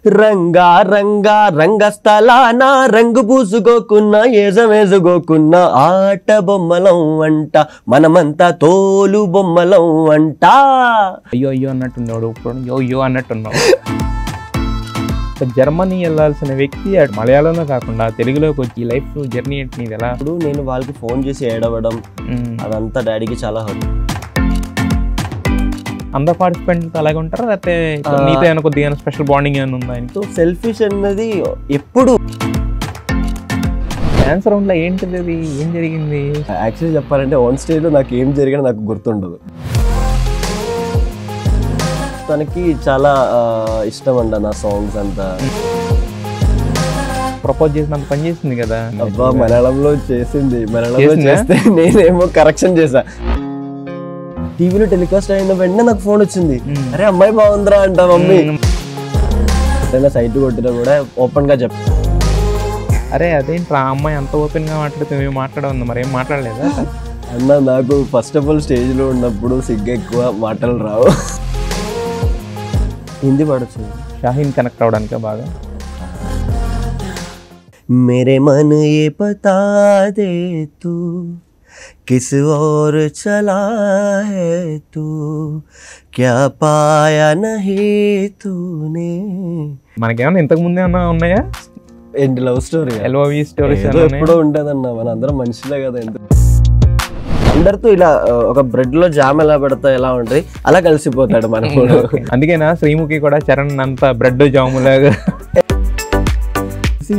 రంగా రంగా రంగస్థలాన రంగు పూసుకోకున్నా ఏజమేసుకోకున్నా ఆట బొమ్మలం అంట మనమంతా తోలు బొమ్మలం అంట. అయ్యో అయ్యో అన్నట్టున్నాడు, ఇప్పుడు యో యో అన్నట్టున్నాడు. జర్మనీ వెళ్ళాల్సిన వ్యక్తి మలయాళంలో కాకుండా తెలుగులోకి వచ్చి లైఫ్ జర్నీ ఏంటి నీది ఎలా? ఇప్పుడు నేను వాళ్ళకి ఫోన్ చేసి ఏడవడం అదంతా డాడీకి చాలా హర్ట్. అందరు పార్టిసిపెంట్స్ అలాగే ఉంటారా, లేకపోతే నీతో ఏమైనా కొద్దిగా స్పెషల్ బాండింగ్ ఏమైనా ఉందా? సో సెల్ఫిష్ అన్నది ఎప్పుడు డాన్స్ రౌండ్ లో ఏంటిది, అది ఏం జరిగింది? యాక్చువల్లీ చెప్పాలంటే ఆన్ స్టేజ్లో నాకు ఏం జరిగినా నాకు గుర్తుండదు. తనకి చాలా ఇష్టం అంట నా సాంగ్స్ అంతా. ప్రపోజ్ చేసినంత పని చేసింది కదా. అబ్బా మలయాళంలో చేసింది, మలయాళంలో చేస్తే నేనేమో కరెక్షన్ చేసా. టీవీలో టెలికాస్ట్ అయిన వెంటనే నాకు ఫోన్ వచ్చింది, అరే అమ్మాయి బాగుందిరా అంట మమ్మీ. ఎప్పుడైనా సైట్ కొట్టినా కూడా ఓపెన్ గా చెప్పా. అరే అదేంటి ఆ అమ్మాయి అంత ఓపెన్ గా మాట్లాడితే మేము మాట్లాడవద్దు, మరి ఏం మాట్లాడలేదా అన్న? నాకు ఫస్ట్ ఆఫ్ ఆల్ స్టేజ్ లో ఉన్నప్పుడు సిగ్గు ఎక్కువ, మాటలు రావు. హిందీ పాడొచ్చు. షాహీన్ కనెక్ట్ అవడానికి బాగా. मेरे मन ये बता दे तू किस और चला है तू क्या पाया नहीं तूने. మనకేమన్నా ఇంతకు ముందే ఏమన్నా ఉన్నాయా? ఏంటి లవ్ స్టోరీ? ఎల్ఓవి స్టోరీస్ ఎప్పుడో ఉండేదన్న, మన అందరం మనుషులే కదా. అందరితో ఇలా ఒక బ్రెడ్ లో జామ్ ఎలా పెడతా ఎలా ఉంటుంది అలా కలిసిపోతాడు మనకు. అందుకేనా శ్రీముఖి కూడా చరణ్ అంత బ్రెడ్ జాములాగా.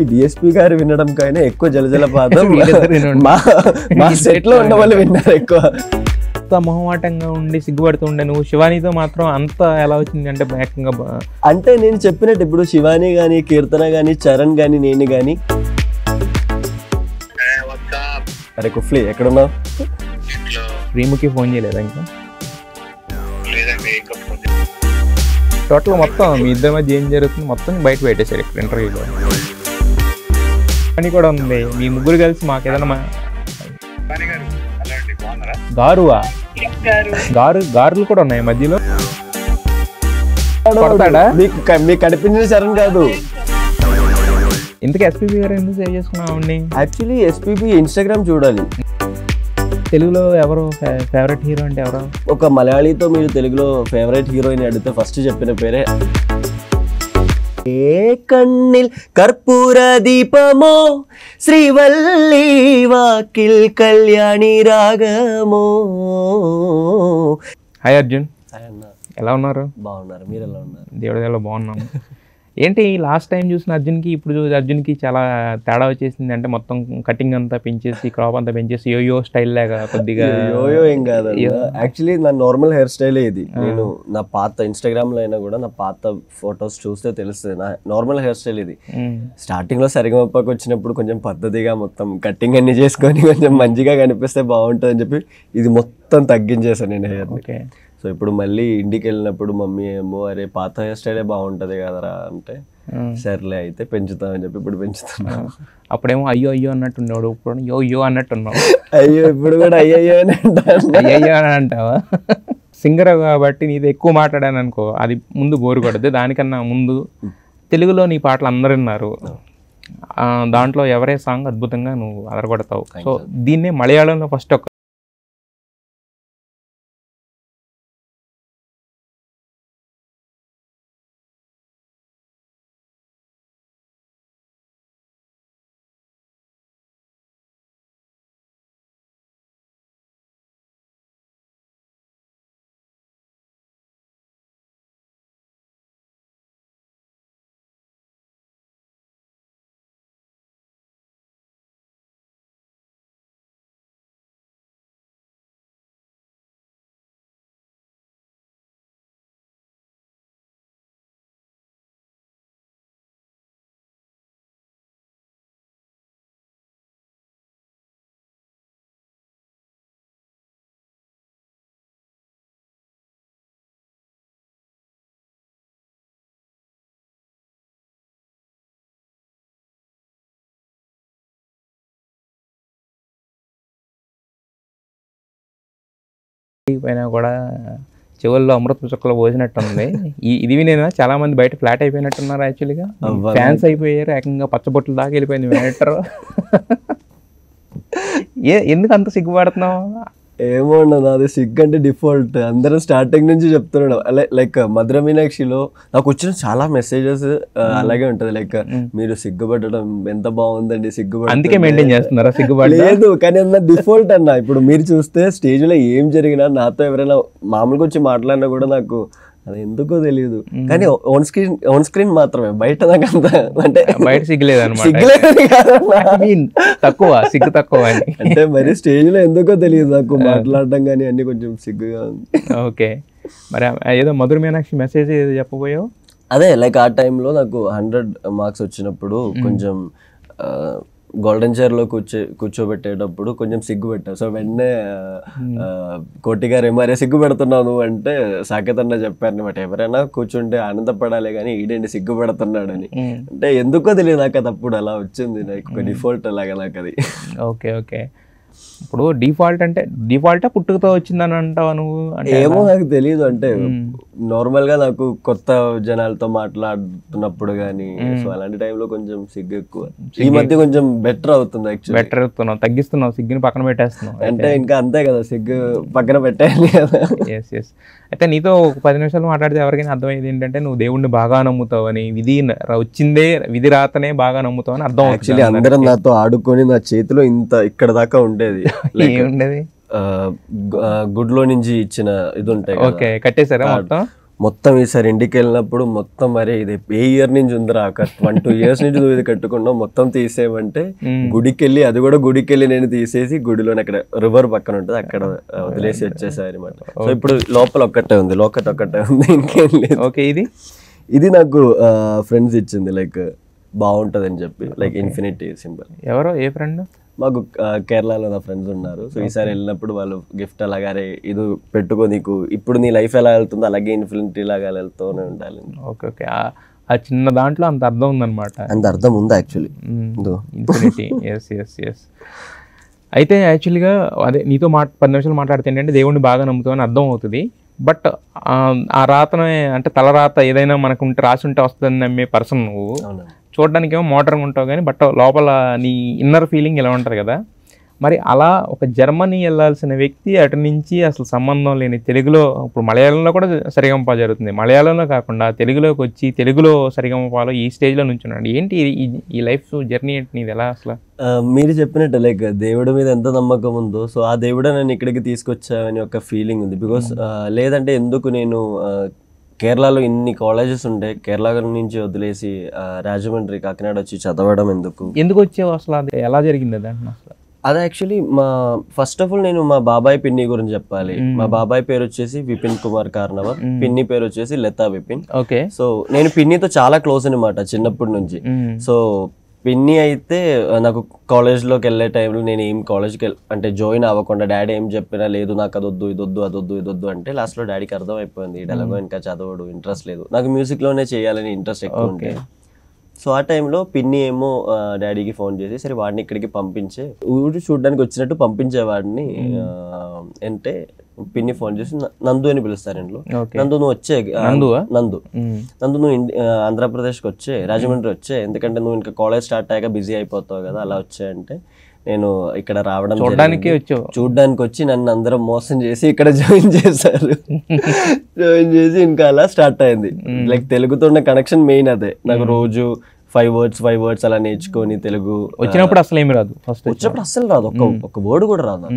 డిఎస్పీ గారు వినడం కైనా ఎక్కువ జలజల పాదం మా సెట్ లో ఉన్న వాళ్ళు విన్నారు ఎక్కువ. అంత మొహమాటంగా ఉండి సిగ్గుపడుతూ ఉండే నువ్వు శివానీతో మాత్రం అంత ఎలా వచ్చింది అంటే ఏకంగా? అంటే నేను చెప్పినట్టు ఇప్పుడు శివాని గాని, కీర్తన గాని, చరణ్ గాని, నేను గాని. అరే కుఫ్లీ ఎక్కడున్నావు? శ్రీముఖి ఫోన్ చేయలేదా ఇంకా? టోటల్ మొత్తం మీ ఇద్దరి మధ్య ఏం జరుగుతుంది మొత్తం బయట పెట్టేశారు ఇక్కడ ఇంటర్వ్యూలో. అని కూడా ఉంది, మీ ముగ్గురు కలిసి మాకు ఏదైనా గారువా గారులు కూడా ఉన్నాయి మధ్యలో. మీకు కనిపించిన చరణ్ కాదు. ఇంతకీ ఎస్పీబీ గారు ఎందుకు సేవ్ చేసుకున్నావు? యాక్చువల్లీ ఎస్పీబీ ఇన్స్టాగ్రామ్ చూడాలి. తెలుగులో ఎవరు ఫేవరెట్ హీరో అంటే ఎవరు? ఒక మలయాళీతో మీరు తెలుగులో ఫేవరెట్ హీరోయిన్ అడిగితే ఫస్ట్ చెప్పిన పేరే. ఏ కన్నిల్ కర్పూర దీపమో శ్రీవల్లి వాకిల్ కళ్యాణి రాగమో. హాయ్ అర్జున్. హాయ్ అన్న. ఎలా ఉన్నారు? బాగున్నారు, మీరు ఎలా ఉన్నారు? దేవుడిలో బాగున్నాము. ఏంటి లాస్ట్ టైం చూసిన అర్జున్కి ఇప్పుడు అర్జున్కి చాలా తేడా వచ్చేసింది. అంటే మొత్తం కటింగ్ అంతా పెంచేసి, క్రాప్ అంతా పెంచేసి యోయో స్టైల్ లాగా కొద్దిగా. యోయో ఏం కాదు యాక్చువల్లీ, నా నార్మల్ హెయిర్ స్టైలే ఇది. నేను నా పాత ఇన్స్టాగ్రామ్ లో అయినా కూడా నా పాత ఫొటోస్ చూస్తే తెలుస్తుంది నా నార్మల్ హెయిర్ స్టైల్ ఇది. స్టార్టింగ్ లో సరిగమప్పకి వచ్చినప్పుడు కొంచెం పద్ధతిగా మొత్తం కట్టింగ్ అన్ని చేసుకొని కొంచెం మంచిగా కనిపిస్తే బాగుంటుంది అని చెప్పి ఇది మొత్తం తగ్గించేసాను నేను హెయిర్. సో ఇప్పుడు మళ్ళీ ఇంటికి వెళ్ళినప్పుడు మమ్మీ ఏమో అరే పాత హెయిర్ స్టైలే బాగుంటుంది కదరా అంటే సర్లే అయితే పెంచుతామని చెప్పి ఇప్పుడు పెంచుతున్నా. అప్పుడేమో అయ్యో అయ్యో అన్నట్టున్నాడు, ఇప్పుడు యో యో అన్నట్టున్నావు. అయ్యో ఇప్పుడు కూడా అయ్యయ్యో అని అయ్యో అని అంటావా? సింగర్ కాబట్టి నీది ఎక్కువ మాట్లాడాను అనుకో, అది ముందు బోరు కొడద్దు. దానికన్నా ముందు తెలుగులో నీ పాటలు అందరు విన్నారు, దాంట్లో ఎవరే సాంగ్ అద్భుతంగా నువ్వు అదరగొడతావు. సో దీన్నే మలయాళంలో ఫస్ట్ ఒక పైన కూడా చెవుల్లో అమృత చుక్కలు పోసినట్టుంది. ఇది వినేనా చాలా మంది బయట ఫ్లాట్ అయిపోయినట్టున్నారు యాక్చువల్గా, ఫ్యాన్స్ అయిపోయారు, ఏకంగా పచ్చబొట్లు దాకా వెళ్ళిపోయింది మ్యాటర్. ఎందుకు అంత సిగ్గుపడుతున్నావు? ఏమో అన్నది, అది సిగ్గు అంటే డిఫాల్ట్. అందరూ స్టార్టింగ్ నుంచి చెప్తున్నాడు. లైక్ మధుర మీనాక్షిలో నాకు వచ్చిన చాలా మెసేజెస్ అలాగే ఉంటది. లైక్ మీరు సిగ్గుపడడం ఎంత బాగుందండి, సిగ్గుపడ అందుకే మెయింటైన్ చేస్తున్నారా సిగ్గుపడి? లేదు, కానీ అన్న డిఫాల్ట్ అన్న. ఇప్పుడు మీరు చూస్తే స్టేజ్ లో ఏం జరిగినా, నాతో ఎవరైనా మామూలుగా వచ్చి మాట్లాడినా కూడా నాకు అది ఎందుకో తెలియదు. కానీ ఆన్ స్క్రీన్ మాత్రమే, బయట నాకు అంత అంటే బయట సిగ్గులేదు అనమాట. తక్కువ సిగ్గు తక్కువ అని అంటే మరి స్టేజ్ లో ఎందుకో తెలియదు నాకు మాట్లాడడం కానీ అన్ని కొంచెం సిగ్గుగా ఉంది. ఓకే, మరి ఏదో మధుర మీనాక్షి మెసేజ్ ఏదో చెప్పబోయావు? అదే లైక్ ఆ టైంలో నాకు 100 మార్క్స్ వచ్చినప్పుడు కొంచెం గోల్డెన్ చైర్ లో కూర్చోబెట్టేటప్పుడు కొంచెం సిగ్గు పెట్టాను. సో వెంటనే కోటి గారు ఏమరే సిగ్గు పెడుతున్నాను అంటే సాకేత్ అన్న చెప్పారు అనమాట, ఎవరైనా కూర్చుంటే ఆనందపడాలి కానీ ఈడేంటి సిగ్గు పెడుతున్నాడని. అంటే ఎందుకో తెలియదు నాకు, అది అప్పుడు అలా వచ్చింది నాకు, ఒక డిఫాల్ట్ అలాగా నాకు అది. ఓకే ఓకే, ఇప్పుడు డిఫాల్ట్ అంటే డిఫాల్టా పుట్టుకతో వచ్చిందని అంటావా నువ్వు? అంటే ఏమో నాకు తెలియదు. అంటే నార్మల్ గా నాకు కొత్త జనాలతో మాట్లాడుతున్నప్పుడు కానీ, సో అలాంటి టైంలో కొంచెం సిగ్గు ఎక్కువ. ఈ మధ్య కొంచెం బెటర్ అవుతుంది యాక్చువల్లీ. బెటర్ అవుతున్నావు, తగ్గిస్తున్నావు, సిగ్గుని పక్కన పెట్టేస్తున్నావు. అంటే ఇంకా అంతే కదా, సిగ్గు పక్కన పెట్టేయాలి కదా. Yes yes. అయితే నీతో ఒక 10 నిమిషాలు మాట్లాడితే ఎవరికైనా అర్థమయ్యేది ఏంటంటే నువ్వు దేవుణ్ణి బాగా నమ్ముతావు అని, వచ్చిందే విధి రాతనే బాగా నమ్ముతావు అని అర్థం. యాక్చువల్లీ అందరం నాతో ఆడుకొని నా చేతిలో ఇంత ఇక్కడ దాకా ఉండేది. ఏముండేది? గుడ్లో నుంచి ఇచ్చిన ఇది ఉంటాయి. ఓకే, కట్టేశారా మొత్తం? ఈసారి ఇంటికి వెళ్ళినప్పుడు మొత్తం మరి ఇది ఏ ఇయర్ నుంచి ఉందిరా, 1-2 years నుంచి నువ్వు ఇది కట్టుకున్నావు, మొత్తం తీసేయమంటే గుడికి వెళ్ళి, అది కూడా గుడికి వెళ్ళి నేను తీసేసి గుడిలోనే అక్కడ రివర్ పక్కన ఉంటుంది అక్కడ వదిలేసి వచ్చేసారి అనమాట. సో ఇప్పుడు లోపల ఒక్కటే ఉంది, ఒక్కటే ఉంది, ఇంకేం లేదు. ఓకే, ఇది నాకు ఫ్రెండ్స్ ఇచ్చింది, లైక్ బాగుంటది అని చెప్పి, లైక్ ఇన్ఫినిటీ సింబల్. ఎవరో ఏ ఫ్రెండ్? మాకు కేరళలో నా ఫ్రెండ్స్ ఉన్నారు. సో ఈసారి వెళ్ళినప్పుడు వాళ్ళు గిఫ్ట్ అలాగే ఇది పెట్టుకో, నీకు ఇప్పుడు నీ లైఫ్ ఎలా వెళ్తుందో అలాగే ఇన్ఫినిటీ లాగా వెళ్తూనే ఉండాలి. ఓకే ఓకే, ఆ చిన్న దాంట్లో అంత అర్థం ఉందన్నమాట. అంత అర్థం ఉంది actually, infinity. Yes yes yes. అయితే యాక్చువల్గా అదే నీతో 10 నిమిషాలు మాట్లాడితే ఏంటంటే దేవుడిని బాగా నమ్ముతామని అర్థం అవుతుంది. బట్ ఆ రాతనే అంటే తలరాత ఏదైనా మనకు ఉంటే రాసి ఉంటే వస్తుందని నమ్మే పర్సన్ నువ్వు. చూడడానికి ఏమో మోడర్న్గా ఉంటావు కానీ బట్ లోపల నీ ఇన్నర్ ఫీలింగ్ ఇలా ఉంటుంది కదా. మరి అలా ఒక జర్మనీ వెళ్ళాల్సిన వ్యక్తి అటు నుంచి అసలు సంబంధం లేని తెలుగులో, ఇప్పుడు మలయాళంలో కూడా సరిగమప జరుగుతుంది, మలయాళంలో కాకుండా తెలుగులోకి వచ్చి తెలుగులో సరిగమపాలో ఈ స్టేజ్లో నుంచున్నాడు. ఏంటి ఈ లైఫ్ జర్నీ ఏంటి నీది, ఎలా అసలు? మీరు చెప్పినట్టు లైక్ దేవుడి మీద ఎంత నమ్మకం ఉందో, సో ఆ దేవుడే నన్ను ఇక్కడికి తీసుకొచ్చావని ఒక ఫీలింగ్ ఉంది. బికాస్ లేదంటే ఎందుకు నేను కేరళలో ఇన్ని కాలేజెస్ ఉండే, కేరళ నుంచి వదిలేసి రాజమండ్రి కాకినాడ వచ్చి చదవడం ఎందుకు వచ్చావు అసలు? అది ఎలా జరిగింది అది అసలు? అది యాక్చువల్లీ ఫస్ట్ ఆఫ్ ఆల్ నేను మా బాబాయ్ పిన్ని గురించి చెప్పాలి. మా బాబాయ్ పేరు వచ్చేసి విపిన్ కుమార్ కార్నవర్, పిన్ని పేరు వచ్చేసి లతా విపిన్. ఓకే. సో నేను పిన్నితో చాలా క్లోజ్ అనమాట చిన్నప్పటి నుంచి. సో పిన్ని అయితే నాకు కాలేజ్లోకి వెళ్ళే టైంలో నేను ఏం కాలేజ్కి అంటే జాయిన్ అవ్వకుండా డాడీ ఏం చెప్పినా లేదు నాకు అదొద్దు ఇదొద్దు అదొద్దు ఇదొద్దు అంటే లాస్ట్లో డాడీకి అర్థం అయిపోయింది ఎలాగో ఇంకా చదవడు, ఇంట్రెస్ట్ లేదు, నాకు మ్యూజిక్లోనే చేయాలని ఇంట్రెస్ట్ ఎక్కువ ఉంటే. సో ఆ టైంలో పిన్ని ఏమో డాడీకి ఫోన్ చేసి సరే వాడిని ఇక్కడికి పంపించే, ఊరు చూడడానికి వచ్చినట్టు పంపించేవాడిని అంటే పిన్ని ఫోన్ చేసి నందు అని పిలుస్తారు ఇంట్లో, నందు నువ్వు వచ్చే, నందు నువ్వు ఆంధ్రప్రదేశ్కి వచ్చే, రాజమండ్రి వచ్చే, ఎందుకంటే నువ్వు ఇంకా కాలేజ్ స్టార్ట్ అయ్యాక బిజీ అయిపోతావు కదా, అలా వచ్చాయంటే నేను ఇక్కడ రావడం చూడడానికి వచ్చి నన్ను అందరం మోసం చేసి ఇక్కడ జాయిన్ చేశారు. జాయిన్ చేసి ఇంకా అలా స్టార్ట్ అయింది. లైక్ తెలుగుతో ఉన్న కనెక్షన్ మెయిన్ అదే. నాకు రోజు 5 words అలా నేర్చుకొని తెలుగు వచ్చినప్పుడు అసలు ఏమి రాదు, వచ్చినప్పుడు అసలు రాదు, ఒక వర్డ్ కూడా రాదు.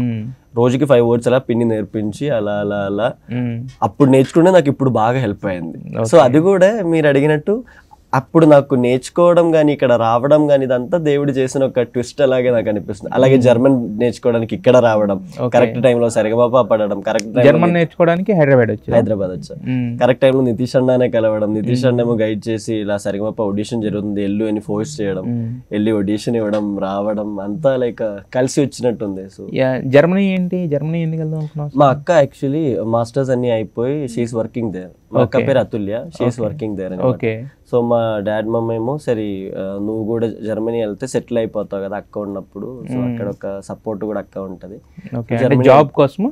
రోజుకి 5 words అలా పిన్ని నేర్పించి అలా అలా అలా అప్పుడు నేర్చుకుంటే నాకు ఇప్పుడు బాగా హెల్ప్ అయింది. సో అది కూడా మీరు అడిగినట్టు అప్పుడు నాకు నేర్చుకోవడం కానీ ఇక్కడ రావడం కానీ ఇదంతా దేవుడు చేసిన ఒక ట్విస్ట్ అలాగే నాకు అనిపిస్తుంది. అలాగే జర్మన్ నేర్చుకోవడానికి ఇక్కడ రావడం, కరెక్ట్ టైంలో సరిగమప పడడం, కరెక్ట్ జర్మన్ నేర్చుకోవడానికి హైదరాబాద్ వచ్చా, కరెక్ట్ టైంలో నితీష్ అన్ననే కలవడం, నితీష్ అన్నేమో గైడ్ చేసి ఇలా సరిగమప ఆడిషన్ జరుగుతుంది ఎల్లు అని ఫోర్స్ చేయడం, వెళ్ళి ఆడిషన్ ఇవ్వడం, రావడం అంతా లైక్ కలిసి వచ్చినట్టుంది. సో జర్మనీ ఏంటి, జర్మనీ ఎందుకు వెళ్దాం అనుకున్నావు? మా అక్క యాక్చువల్లీ మాస్టర్స్ అన్ని అయిపోయి షీఈస్ వర్కింగ్ దేర్. మా అక్క పేరు Atulya, she's working there. So మా డాడ్ మమ్మీ ఏమో సరే నువ్వు కూడా జర్మనీ వెళ్తే సెటిల్ అయిపోతావు కదా అక్క ఉన్నప్పుడు, సో అక్కడ ఒక సపోర్ట్ కూడా అక్క ఉంటది. జాబ్ కోసం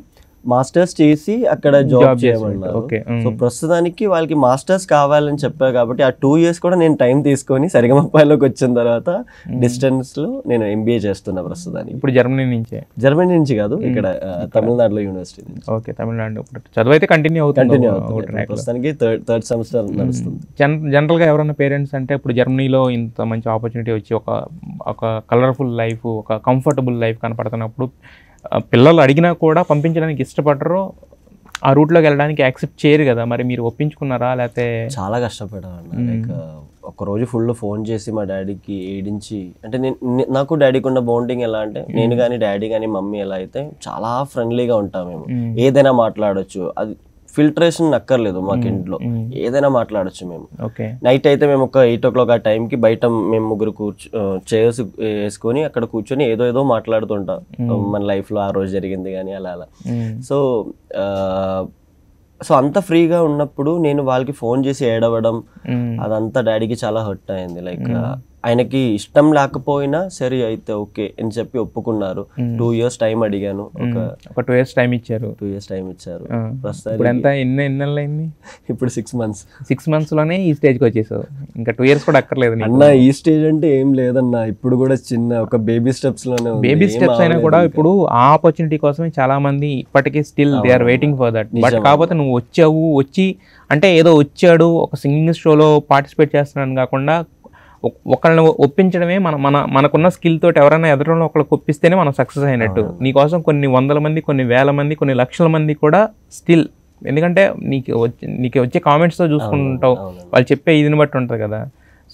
మాస్టర్స్ చేసి అక్కడ జాబ్ చేయమన్నారు. ఓకే. సో ప్రస్తుతానికి వాళ్ళకి మాస్టర్స్ కావాలని చెప్పారు కాబట్టి ఆ 2 years కూడా నేను టైం తీసుకొని సరిగమపలోకి వచ్చిన తర్వాత డిస్టెన్స్ లో నేను ఎంబీఏ చేస్తున్నా ప్రస్తుతానికి. ఇప్పుడు జర్మనీ నుంచి కాదు, ఇక్కడ తమిళనాడులో యూనివర్సిటీ నుంచి. ఓకే, తమిళనాడు. చదువు అయితే కంటిన్యూ అవుతుంది. ప్రస్తుతానికి థర్డ్ సెమిస్టర్ నడుస్తుంది. జనరల్ గా ఎవరైనా పేరెంట్స్ అంటే ఇప్పుడు జర్మనీలో ఇంత మంచి ఆపర్చునిటీ వచ్చి ఒక కలర్ఫుల్ లైఫ్, ఒక కంఫర్టబుల్ లైఫ్ కనపడుతున్నప్పుడు పిల్లలు అడిగినా కూడా పంపించడానికి ఇష్టపడరు, ఆ రూట్లోకి వెళ్ళడానికి యాక్సెప్ట్ చేయరు కదా. మరి మీరు ఒప్పించుకున్నారా లేకపోతే? చాలా కష్టపడ్డాను. లైక్ ఒకరోజు ఫుల్ ఫోన్ చేసి మా డాడీకి ఏడించి, అంటే నాకు డాడీకి ఉన్న బాండింగ్ ఎలా అంటే, నేను కానీ డాడీ కానీ మమ్మీ ఎలా అయితే చాలా ఫ్రెండ్లీగా ఉంటాం మేము. ఏదైనా మాట్లాడొచ్చు, అది ఫిల్టరేషన్ అక్కర్లేదు మాకు. ఇంట్లో ఏదైనా మాట్లాడచ్చు మేము. నైట్ అయితే మేము ఒక 8 o'clock ఆ టైంకి బయట మేము ముగ్గురు చైర్స్ వేసుకొని అక్కడ కూర్చొని ఏదో మాట్లాడుతుంటాం మన లైఫ్లో ఆ రోజు జరిగింది కానీ అలా. సో అంత ఫ్రీగా ఉన్నప్పుడు నేను వాళ్ళకి ఫోన్ చేసి ఏడవడం అదంతా డాడీకి చాలా హర్ట్ అయింది. లైక్ ఆయనకి ఇష్టం లేకపోయినా సరే అయితే ఓకే అని చెప్పి ఒప్పుకున్నారు. 2 years టైం అడిగాను, ఒక 2 years టైం ఇచ్చారు. 2 years టైం ఇచ్చారు. ఇప్పుడు 6 months. 6 months లోనే ఈ స్టేజ్కి వచ్చేసావు. ఇంకా 2 years కూడా అక్కర్లేదు అన్న. ఈ స్టేజ్ అంటే ఏం లేదన్నా, ఇప్పుడు కూడా చిన్న ఒక బేబీ స్టెప్స్ లోనే. బేబీ స్టెప్స్ అయినా కూడా ఇప్పుడు ఆ ఆపర్చునిటీ కోసమే చాలా మంది ఇప్పటికీ still they are waiting for that. But కాకపోతే నువ్వు వచ్చి అంటే ఏదో వచ్చాడు ఒక సింగింగ్ షోలో పార్టిసిపేట్ చేస్తున్నాను కాకుండా ఒకళ్ళని ఒప్పించడమే మనకున్న స్కిల్ తోటి ఎవరైనా ఎదురులో ఒకళ్ళకి ఒప్పిస్తేనే మనం సక్సెస్ అయినట్టు. నీకోసం కొన్ని 100 మంది, కొన్ని 1000 మంది, కొన్ని లక్షల మంది కూడా స్టిల్, ఎందుకంటే నీకు వచ్చే కామెంట్స్తో చూసుకుంటావు, వాళ్ళు చెప్పే ఇదిని బట్టి ఉంటుంది కదా.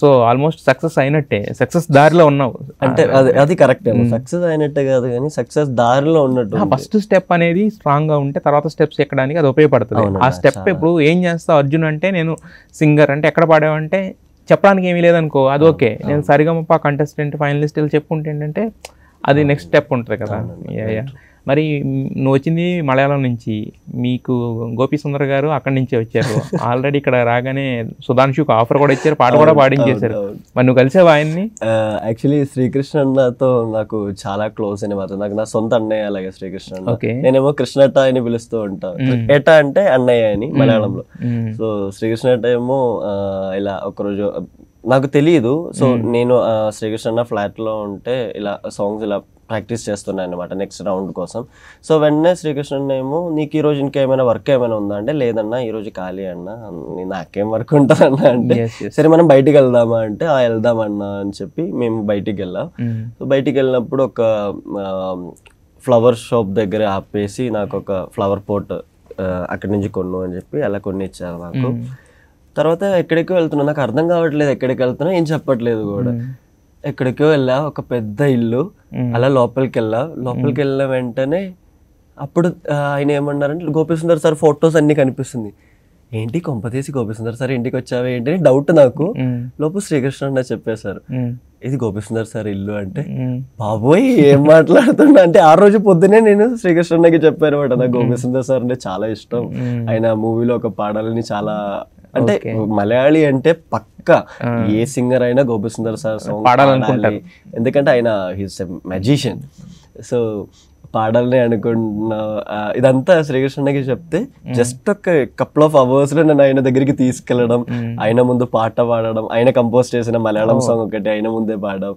సో ఆల్మోస్ట్ సక్సెస్ అయినట్టే, సక్సెస్ దారిలో ఉన్నావు అంటే. అది కరెక్ట్, సక్సెస్ అయినట్టే కాదు కానీ సక్సెస్ దారిలో ఉన్నట్టు. ఫస్ట్ స్టెప్ అనేది స్ట్రాంగ్ గా ఉంటే తర్వాత స్టెప్స్ ఎక్కడానికి అది ఉపయోగపడుతుంది. ఆ స్టెప్ ఇప్పుడు ఏం చేస్తావు అర్జున్ అంటే, నేను సింగర్ అంటే ఎక్కడ పాడావంటే చెప్పడానికి ఏమీ లేదనుకో, అది ఓకే. నేను సరిగమప కంటెస్టెంట్ ఫైనలిస్ట్ చెప్పుకుంటే ఏంటంటే అది నెక్స్ట్ స్టెప్ ఉంటుంది కదా. మరి నువ్వు వచ్చింది మలయాళం నుంచి, మీకు గోపి సుందర్ గారు అక్కడి నుంచే వచ్చారు. ఆల్రెడీ ఇక్కడ రాగానే సుధాంశుకు ఆఫర్ కూడా ఇచ్చారు, పాట కూడా పాడించేశారు. మరి నువ్వు కలిసావు ఆయన్ని? యాక్చువల్లీ శ్రీకృష్ణ అన్నతో నాకు చాలా క్లోజ్ అని మాత్రం, నాకు నా సొంత అన్నయ్య అలాగే శ్రీకృష్ణ అన్న. నేనేమో కృష్ణట అని పిలుస్తూ ఉంటాను. ఏట అంటే అన్నయ్య అని మలయాళంలో. సో శ్రీకృష్ణ ఏమో ఇలా ఒకరోజు నాకు తెలియదు. సో నేను శ్రీకృష్ణ ఫ్లాట్ లో ఉంటే ఇలా సాంగ్స్ ఇలా ప్రాక్టీస్ చేస్తున్నాను అనమాట నెక్స్ట్ రౌండ్ కోసం. సో వెంటనే శ్రీకృష్ణ ఏమో, నీకు ఈరోజు ఇంకేమైనా వర్క్ ఏమైనా ఉందా అంటే, లేదన్నా ఈరోజు ఖాళీ అన్న, నాకేం వర్క్ ఉంటుందన్నా అంటే, సరే మనం బయటికి వెళ్దామా అంటే, వెళ్దామన్నా అని చెప్పి మేము బయటికి వెళ్ళాం. సో బయటికి వెళ్ళినప్పుడు ఒక ఫ్లవర్ షాప్ దగ్గర ఆపేసి నాకు ఒక ఫ్లవర్ పోట్ అక్కడి నుంచి కొను అని చెప్పి అలా కొన్ని ఇచ్చారు నాకు. తర్వాత ఎక్కడికో వెళ్తున్నా, నాకు అర్థం కావట్లేదు ఎక్కడికి వెళ్తున్నా, ఏం చెప్పట్లేదు కూడా. ఎక్కడికో వెళ్ళా, ఒక పెద్ద ఇల్లు, అలా లోపలికి వెళ్ళిన వెంటనే అప్పుడు ఆయన ఏమన్నారంటే, గోపి సుందర్ సార్ ఫొటోస్ అన్ని కనిపిస్తుంది. ఏంటి కొంపతీసి గోపి సుందర్ సార్ ఇంటికి వచ్చావా ఏంటి అని డౌట్ నాకు. లోపు శ్రీకృష్ణ అన్న చెప్పేశారు, ఇది గోపి సుందర్ సార్ ఇల్లు అంటే, బాబోయ్ ఏం మాట్లాడుతున్నా అంటే, ఆ రోజు పొద్దునే నేను శ్రీకృష్ణకి చెప్పాను అనమాట, నాకు గోపి సుందర్ సార్ అంటే చాలా ఇష్టం, ఆయన మూవీలో ఒక పాడాలని చాలా, అంటే మలయాళీ అంటే పక్కా ఏ సింగర్ అయినా గోపి సుందర్ సార్ సాంగ్ పాడాలి, ఎందుకంటే ఆయన హీస్ ఎ మ్యాజిషియన్. సో పాడాలని అనుకున్న ఇదంతా శ్రీకృష్ణకి చెప్తే జస్ట్ ఒక కపుల్ ఆఫ్ అవర్స్ లో నేను ఆయన దగ్గరికి తీసుకెళ్లడం, ఆయన ముందు పాట పాడడం, ఆయన కంపోజ్ చేసిన మలయాళం సాంగ్ ఒకటి ఆయన ముందే పాడడం.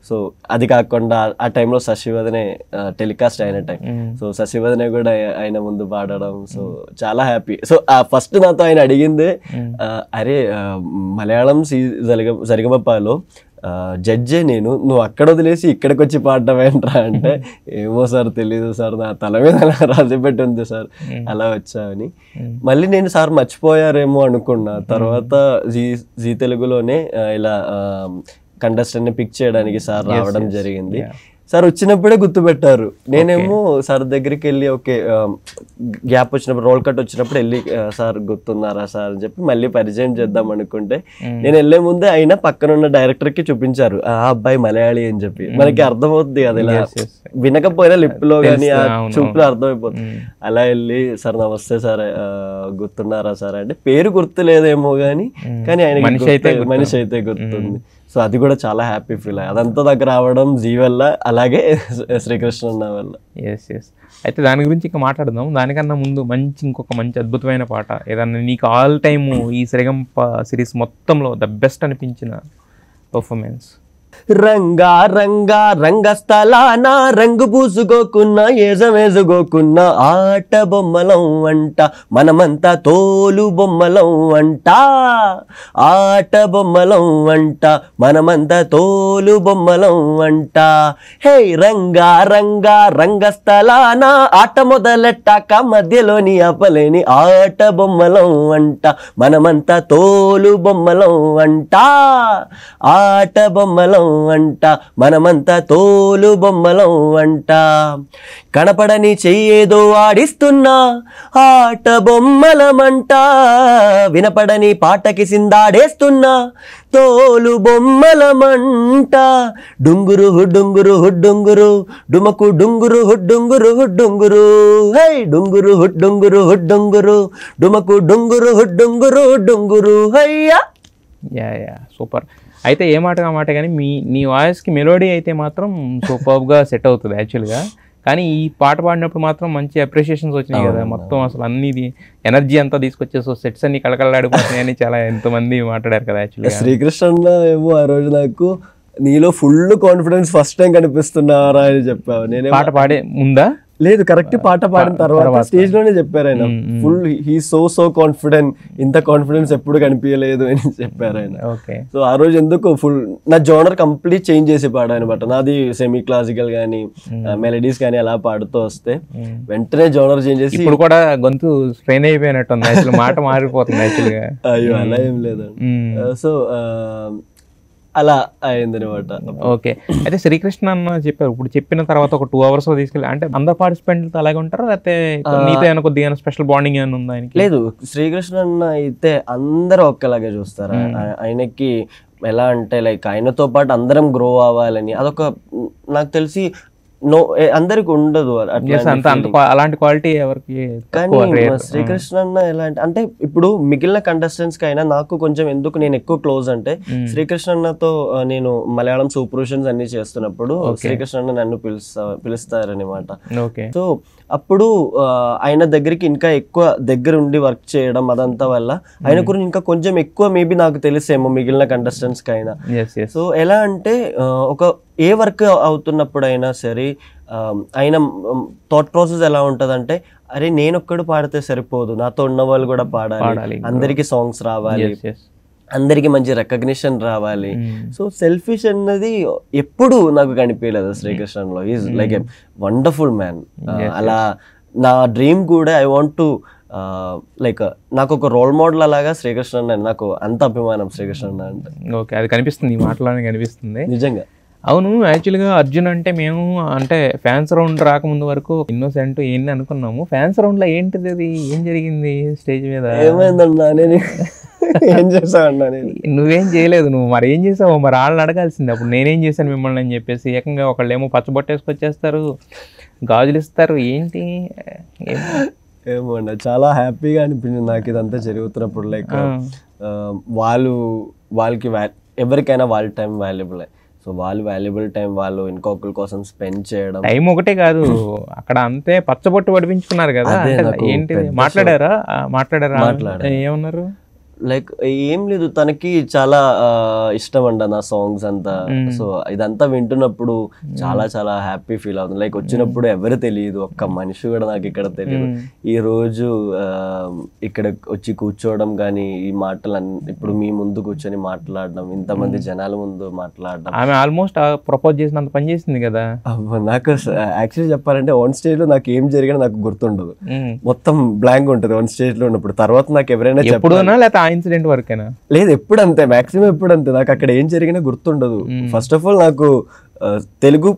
సో అది కాకుండా ఆ టైంలో శశివదనే టెలికాస్ట్ అయిన టైం, సో శశివదనే కూడా ఆయన ముందు పాడడం. సో చాలా హ్యాపీ. సో ఫస్ట్ నాతో ఆయన అడిగిందే, అరే మలయాళం సరిగమపలో జడ్జే నేను, నువ్వు అక్కడ వదిలేసి ఇక్కడికి వచ్చి పాడటం ఏంట్రా అంటే, ఏమో సార్ తెలీదు సార్, నా తల మీద రాసి పెట్టి ఉంది సార్, అలా వచ్చావని. మళ్ళీ నేను సార్ మర్చిపోయారేమో అనుకున్నా. తర్వాత జీ తెలుగులోనే ఇలా కంటెస్టెంట్ని పిక్ చేయడానికి సార్ రావడం జరిగింది. సార్ వచ్చినప్పుడే గుర్తుపెట్టారు. నేనేమో సార్ దగ్గరికి వెళ్ళి ఓకే గ్యాప్ వచ్చినప్పుడు, రోల్ కట్ వచ్చినప్పుడు వెళ్ళి, సార్ గుర్తున్నారా సార్ అని చెప్పి మళ్ళీ పరిచయం చేద్దాం అనుకుంటే, నేను వెళ్లే ముందే ఆయన పక్కన ఉన్న డైరెక్టర్ కి చూపించారు, ఆ అబ్బాయి మలయాళీ అని చెప్పి. మనకి అర్థమవుతుంది అది, ఇలా వినకపోయినా లిప్ లో కానీ ఆ చూపులో అర్థమైపోతుంది. అలా వెళ్ళి, సార్ నమస్తే సార్ గుర్తున్నారా సార్ అంటే, పేరు గుర్తులేదేమో కానీ ఆయన మనిషి అయితే గుర్తుంది. సో అది కూడా చాలా హ్యాపీ ఫీల్. అదంతా దగ్గర రావడం జీ వల్ల, అలాగే శ్రీకృష్ణ అన్న వల్ల. Yes yes. అయితే దాని గురించి ఇంకా మాట్లాడదాం. దానికన్నా ముందు ఇంకొక మంచి అద్భుతమైన పాట ఏదన్నా నీకు ఆల్ టైము ఈ సరిగంప సిరీస్ మొత్తంలో ద బెస్ట్ అనిపించిన పర్ఫార్మెన్స్? రంగా రంగా రంగస్థలాన రంగు పూసుకోకున్నా ఏజమేసుకోకున్నా ఆట బొమ్మలం అంట మనమంతా తోలు బొమ్మలం అంట, ఆట బొమ్మలం అంట మనమంతా తోలు బొమ్మలం అంట. హే రంగా రంగా రంగస్థలాన ఆట మొదలెట్టాక మధ్యలోని అపలేని ఆట బొమ్మలం అంట మనమంతా తోలు బొమ్మలం అంట, ఆట బొమ్మలం అంట మనమంతా తోలు బొమ్మలం అంట. కనపడని చెయ్యేదో ఆడిస్తున్నా ఆట బొమ్మలమంట, వినపడని పాటకి సిందాడేస్తున్నా తోలు బొమ్మలమంట. డుంగురు హుడ్డుంగురు హుడ్డుంగురు డుమకు డుంగురు హుడ్డుంగురు హుడ్డుంగురు, హై డుంగురు హుడ్డుంగురు హుడ్డుంగురు డుమకు డుంగురు హుడ్డుంగురు హుడ్డుంగురు హయ్యా. Yeah yeah super. అయితే ఏ మాట ఆ మాట కానీ నీ వాయిస్కి మెలోడీ అయితే మాత్రం సూపర్గా సెట్ అవుతుంది యాక్చువల్గా. కానీ ఈ పాట పాడినప్పుడు మాత్రం మంచి అప్రిషియేషన్స్ వచ్చినాయి కదా, మొత్తం అసలు అన్ని ఎనర్జీ అంతా తీసుకొచ్చేసి సెట్స్ అన్ని కళకళలాడిపోతున్నాయని చాలా ఎంతమంది మాట్లాడారు కదా యాక్చువల్గా. శ్రీకృష్ణ ఏమో ఆ రోజు నాకు నీలో ఫుల్ కాన్ఫిడెన్స్ ఫస్ట్ టైం కనిపిస్తున్నారా అని చెప్పావు. నేనే పాట పాడే ముందా? లేదు, కరెక్ట్ పాట పాడిన తర్వాత స్టేజ్ లోనే చెప్పారు ఆయన, ఫుల్ హీ సో కాన్ఫిడెంట్, ఇంత కాన్ఫిడెన్స్ ఎప్పుడు కనిపించలేదు అని చెప్పారు ఆయన. సో ఆ రోజు ఎందుకు ఫుల్ నా జోనర్ కంప్లీట్ చేంజ్ చేసి పాడానమాట. నాది సెమీ క్లాసికల్ గానీ మెలడీస్ కానీ అలా పాడుతూ వస్తే వెంటనే జోనర్ చేంజ్ చేసి ఇప్పుడు కూడా గొంతు స్ట్రెయిన్ అయిపోయినట్టుంది యాక్చువల్, మాట మారిపోతుంది యాక్చువల్గా. అయ్యో అలా ఏం లేదండి. సో అలా అయిందనమాట. ఓకే. అయితే శ్రీకృష్ణ అన్న చెప్పారు, ఇప్పుడు చెప్పిన తర్వాత ఒక 2 hours తీసుకెళ్ళి అంటే అందరు పార్టిసిపెంట్లతో అలాగే ఉంటారా, లేకపోతే నీతో ఏమైనా కొద్దిగా స్పెషల్ బాండింగ్ ఏమైనా ఉందా ఆయనకి? లేదు, శ్రీకృష్ణ అన్న అయితే అందరూ ఒక్కలాగే చూస్తారు. ఆయనకి ఎలా అంటే లైక్ ఆయనతో పాటు అందరం గ్రో అవ్వాలని అదొక నాకు తెలిసి అందరికి ఉండదు అలాంటి క్వాలిటీ ఎవరికి. కానీ శ్రీకృష్ణ అన్న ఎలా అంటే ఇప్పుడు మిగిలిన కంటెస్టెంట్స్ కి అయినా నాకు కొంచెం ఎందుకు నేను ఎక్కువ క్లోజ్ అంటే శ్రీకృష్ణ అన్నతో నేను మలయాళం సూపర్విజన్స్ అన్ని చేస్తున్నప్పుడు శ్రీకృష్ణ అన్న నన్ను పిలుస్తారనమాట. సో అప్పుడు ఆయన దగ్గరికి ఇంకా ఎక్కువ దగ్గర ఉండి వర్క్ చేయడం అదంతా వల్ల ఆయన గురించి ఇంకా కొంచెం ఎక్కువ మేబీ నాకు తెలిసేమో మిగిలిన కంటెస్టెంట్స్ కి అయినా. సో ఎలా అంటే ఒక ఏ వర్క్ అవుతున్నప్పుడైనా సరే ఆయన థాట్ ప్రాసెస్ ఎలా ఉంటదంటే, అరే నేను ఒక్కడు పాడితే సరిపోదు, నాతో ఉన్న వాళ్ళు కూడా పాడాలి, అందరికి సాంగ్స్ రావాలి, అందరికి మంచి రికగ్నిషన్ రావాలి. సో సెల్ఫిష్ అన్నది ఎప్పుడు నాకు కనిపించలేదు శ్రీకృష్ణలో. Is like a wonderful man. అలా నా డ్రీమ్ కూడా ఐ వాంట్ టు లైక్ నాకు ఒక రోల్ మోడల్ అలాగా శ్రీకృష్ణ అన్న, నాకు అంత అభిమానం శ్రీకృష్ణ అన్న అంటే. ఓకే, అది కనిపిస్తుంది ఈ మాటలోనే కనిపిస్తుంది నిజంగా. అవును, యాక్చువల్గా అర్జున్ అంటే మేము అంటే ఫ్యాన్స్ రౌండ్ రాకముందు వరకు ఇన్నోసెంట్ ఏంటి అనుకున్నాము. ఫ్యాన్స్ రౌండ్ లో ఏంటిది, అది ఏం జరిగింది స్టేజ్ మీద? ఏమైందన్నా, నేను ఏం చేసావన్నా? నువ్వేం చేయలేదు, నువ్వు మరి ఏం చేసావు? మరి వాళ్ళని అడగాల్సింది. అప్పుడు నేనేం చేశాను మిమ్మల్ని అని చెప్పేసి ఏకంగా ఒకళ్ళు ఏమో పచ్చబొట్టేసుకొచ్చేస్తారు, గాజులు ఇస్తారు, ఏంటి ఏమో అన్న, చాలా హ్యాపీగా అనిపించింది నాకు ఇదంతా జరుగుతున్నప్పుడు. లైక్ వాళ్ళకి ఎవరికైనా వాళ్ళ టైం వాల్యుబుల్. సో వాళ్ళు వాల్యుబుల్ టైం వాళ్ళు ఇంకొకరి కోసం స్పెండ్ చేయడం. టైం ఒకటే కాదు, అక్కడ అంతే పచ్చబొట్టు పడిపించుకున్నారు కదా. ఏంటి మాట్లాడారా? ఏమన్నారు? లైక్ ఏం లేదు, తనకి చాలా ఇష్టం అంట నా సాంగ్స్ అంతా. సో ఇదంతా వింటున్నప్పుడు చాలా చాలా హ్యాపీ ఫీల్ అవుతుంది. లైక్ వచ్చినప్పుడు ఎవరు తెలియదు, ఒక్క మనిషి కూడా నాకు ఇక్కడ తెలియదు. ఈ రోజు ఇక్కడ వచ్చి కూర్చోవడం కానీ ఈ మాటలు ఇప్పుడు మీ ముందు కూర్చొని మాట్లాడడం, ఇంతమంది జనాల ముందు మాట్లాడడం. ఆమె ఆల్మోస్ట్ ప్రపోజ్ చేసినంత పని చేసింది కదా. నాకు యాక్చువల్లీ చెప్పాలంటే ఆన్ స్టేజ్ లో నాకు ఏం జరిగినా నాకు గుర్తుండదు, మొత్తం బ్లాంక్ ఉంటుంది ఆన్ స్టేజ్ లో ఉన్నప్పుడు. తర్వాత నాకు ఎవరైనా ఎప్పుడునా లేకపోతే ఇన్సిడెంట్ వరకేనా? లేదు, ఎప్పుడు అంతే, మాక్సిమం ఎప్పుడు అంతే. నాకు అక్కడ ఏం జరిగినా గుర్తుండదు. ఫస్ట్ ఆఫ్ ఆల్ నాకు తెలుగు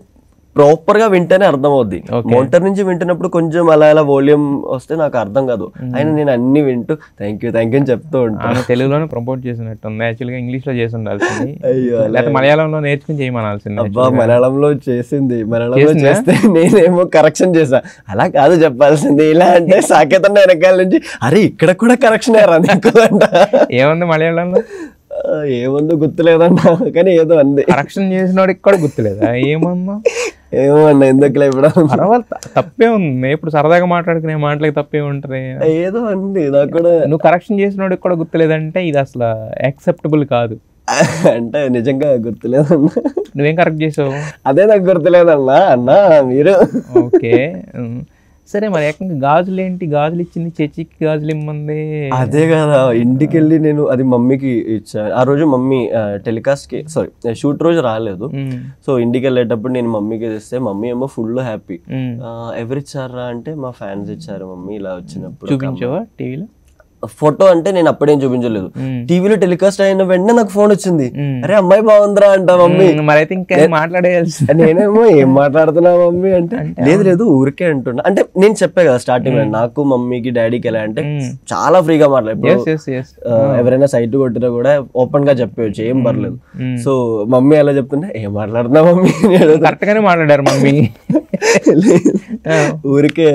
ప్రాపర్ గా వింటేనే అర్థం అవుద్ది. మోనిటర్ నుంచి వింటున్నప్పుడు కొంచెం అలా అలా వాల్యూమ్ వస్తే నాకు అర్థం కాదు. అయినా నేను అన్ని వింటూ థ్యాంక్ యూ అని చెప్తూ ఉంటాను. తెలుగులోనే ప్రమోట్ చేసినట్టు యాక్చువల్ గా ఇంగ్లీష్ లో చేసి ఉండాల్సింది, లేకపోతే మలయాళంలో నేర్చుకుని చేయమనాల్సింది. అబ్బా, మలయాళంలో చేసింది, మలయాళంలో చేస్తే నేనేమో కరెక్షన్ చేసా. అలా కాదు చెప్పాల్సింది, ఇలా అంటే సాకేతన్న వెనకాల నుంచి అరే ఇక్కడ కూడా కరెక్షన్ అంట. ఏముంది మలయాళంలో? ఏముందో గుర్తులేదన్నా, కానీ ఏదో అంది. కరెక్షన్ చేసినోడికి కూడా గుర్తులేదా ఏమన్నా? ఏమో అన్న, ఎందుకులే ఇప్పుడు. పర్వాలేదు, తప్పే ఉంది. ఇప్పుడు సరదాగా మాట్లాడుకునే మాటలకి తప్పే ఉంటది. ఏదో అంది నాకు కూడా. నువ్వు కరెక్షన్ చేసినోడికి కూడా గుర్తులేదంటే ఇది అసలు యాక్సెప్టబుల్ కాదు. అంటే నిజంగా గుర్తులేదన్నా. నువ్వేం కరెక్ట్ చేసావు? అదే నాకు గుర్తులేదన్నా. అన్నా మీరు ఓకే సరే, మరి ఏకంగా గాజులు ఏంటి? గాజులు ఇచ్చింది చర్చికి, గాజులు ఇమ్మంది. అదే కదా, ఇంటికి వెళ్ళి నేను అది మమ్మీకి ఇచ్చా. ఆ రోజు మమ్మీ టెలికాస్ట్కి షూట్ రోజు రాలేదు. సో ఇంటికి వెళ్ళేటప్పుడు నేను మమ్మీకి ఇస్తే మమ్మీ ఏమో ఫుల్ హ్యాపీ. ఎవరు ఇచ్చారా అంటే మా ఫ్యాన్స్ ఇచ్చారు మమ్మీ. ఇలా వచ్చినప్పుడు చూపించావా టీవీలో ఫోటో? అంటే నేను అప్పుడేం చూపించలేదు. టీవీలో టెలికాస్ట్ అయిన వెంటనే నాకు ఫోన్ వచ్చింది, అరే అమ్మాయి బాగుందిరా అంట మమ్మీ. మరి అయితే ఇంకా మాట్లాడేయాల్సి. నేనేమో ఏం మాట్లాడుతున్నా మమ్మీ అంటే, లేదు ఊరికే అంటున్నా. అంటే నేను చెప్పే కదా స్టార్టింగ్ లో నాకు మమ్మీకి డాడీకి ఎలా అంటే చాలా ఫ్రీగా మాట్లాడు. ఎవరైనా సైట్ కొట్టినా కూడా ఓపెన్ గా చెప్పవచ్చు, ఏం పర్లేదు. సో మమ్మీ ఎలా చెప్తుంటే ఏం మాట్లాడుతున్నా మమ్మీ, కరెక్ట్ గానే మాట్లాడారు మమ్మీ. ఊరికే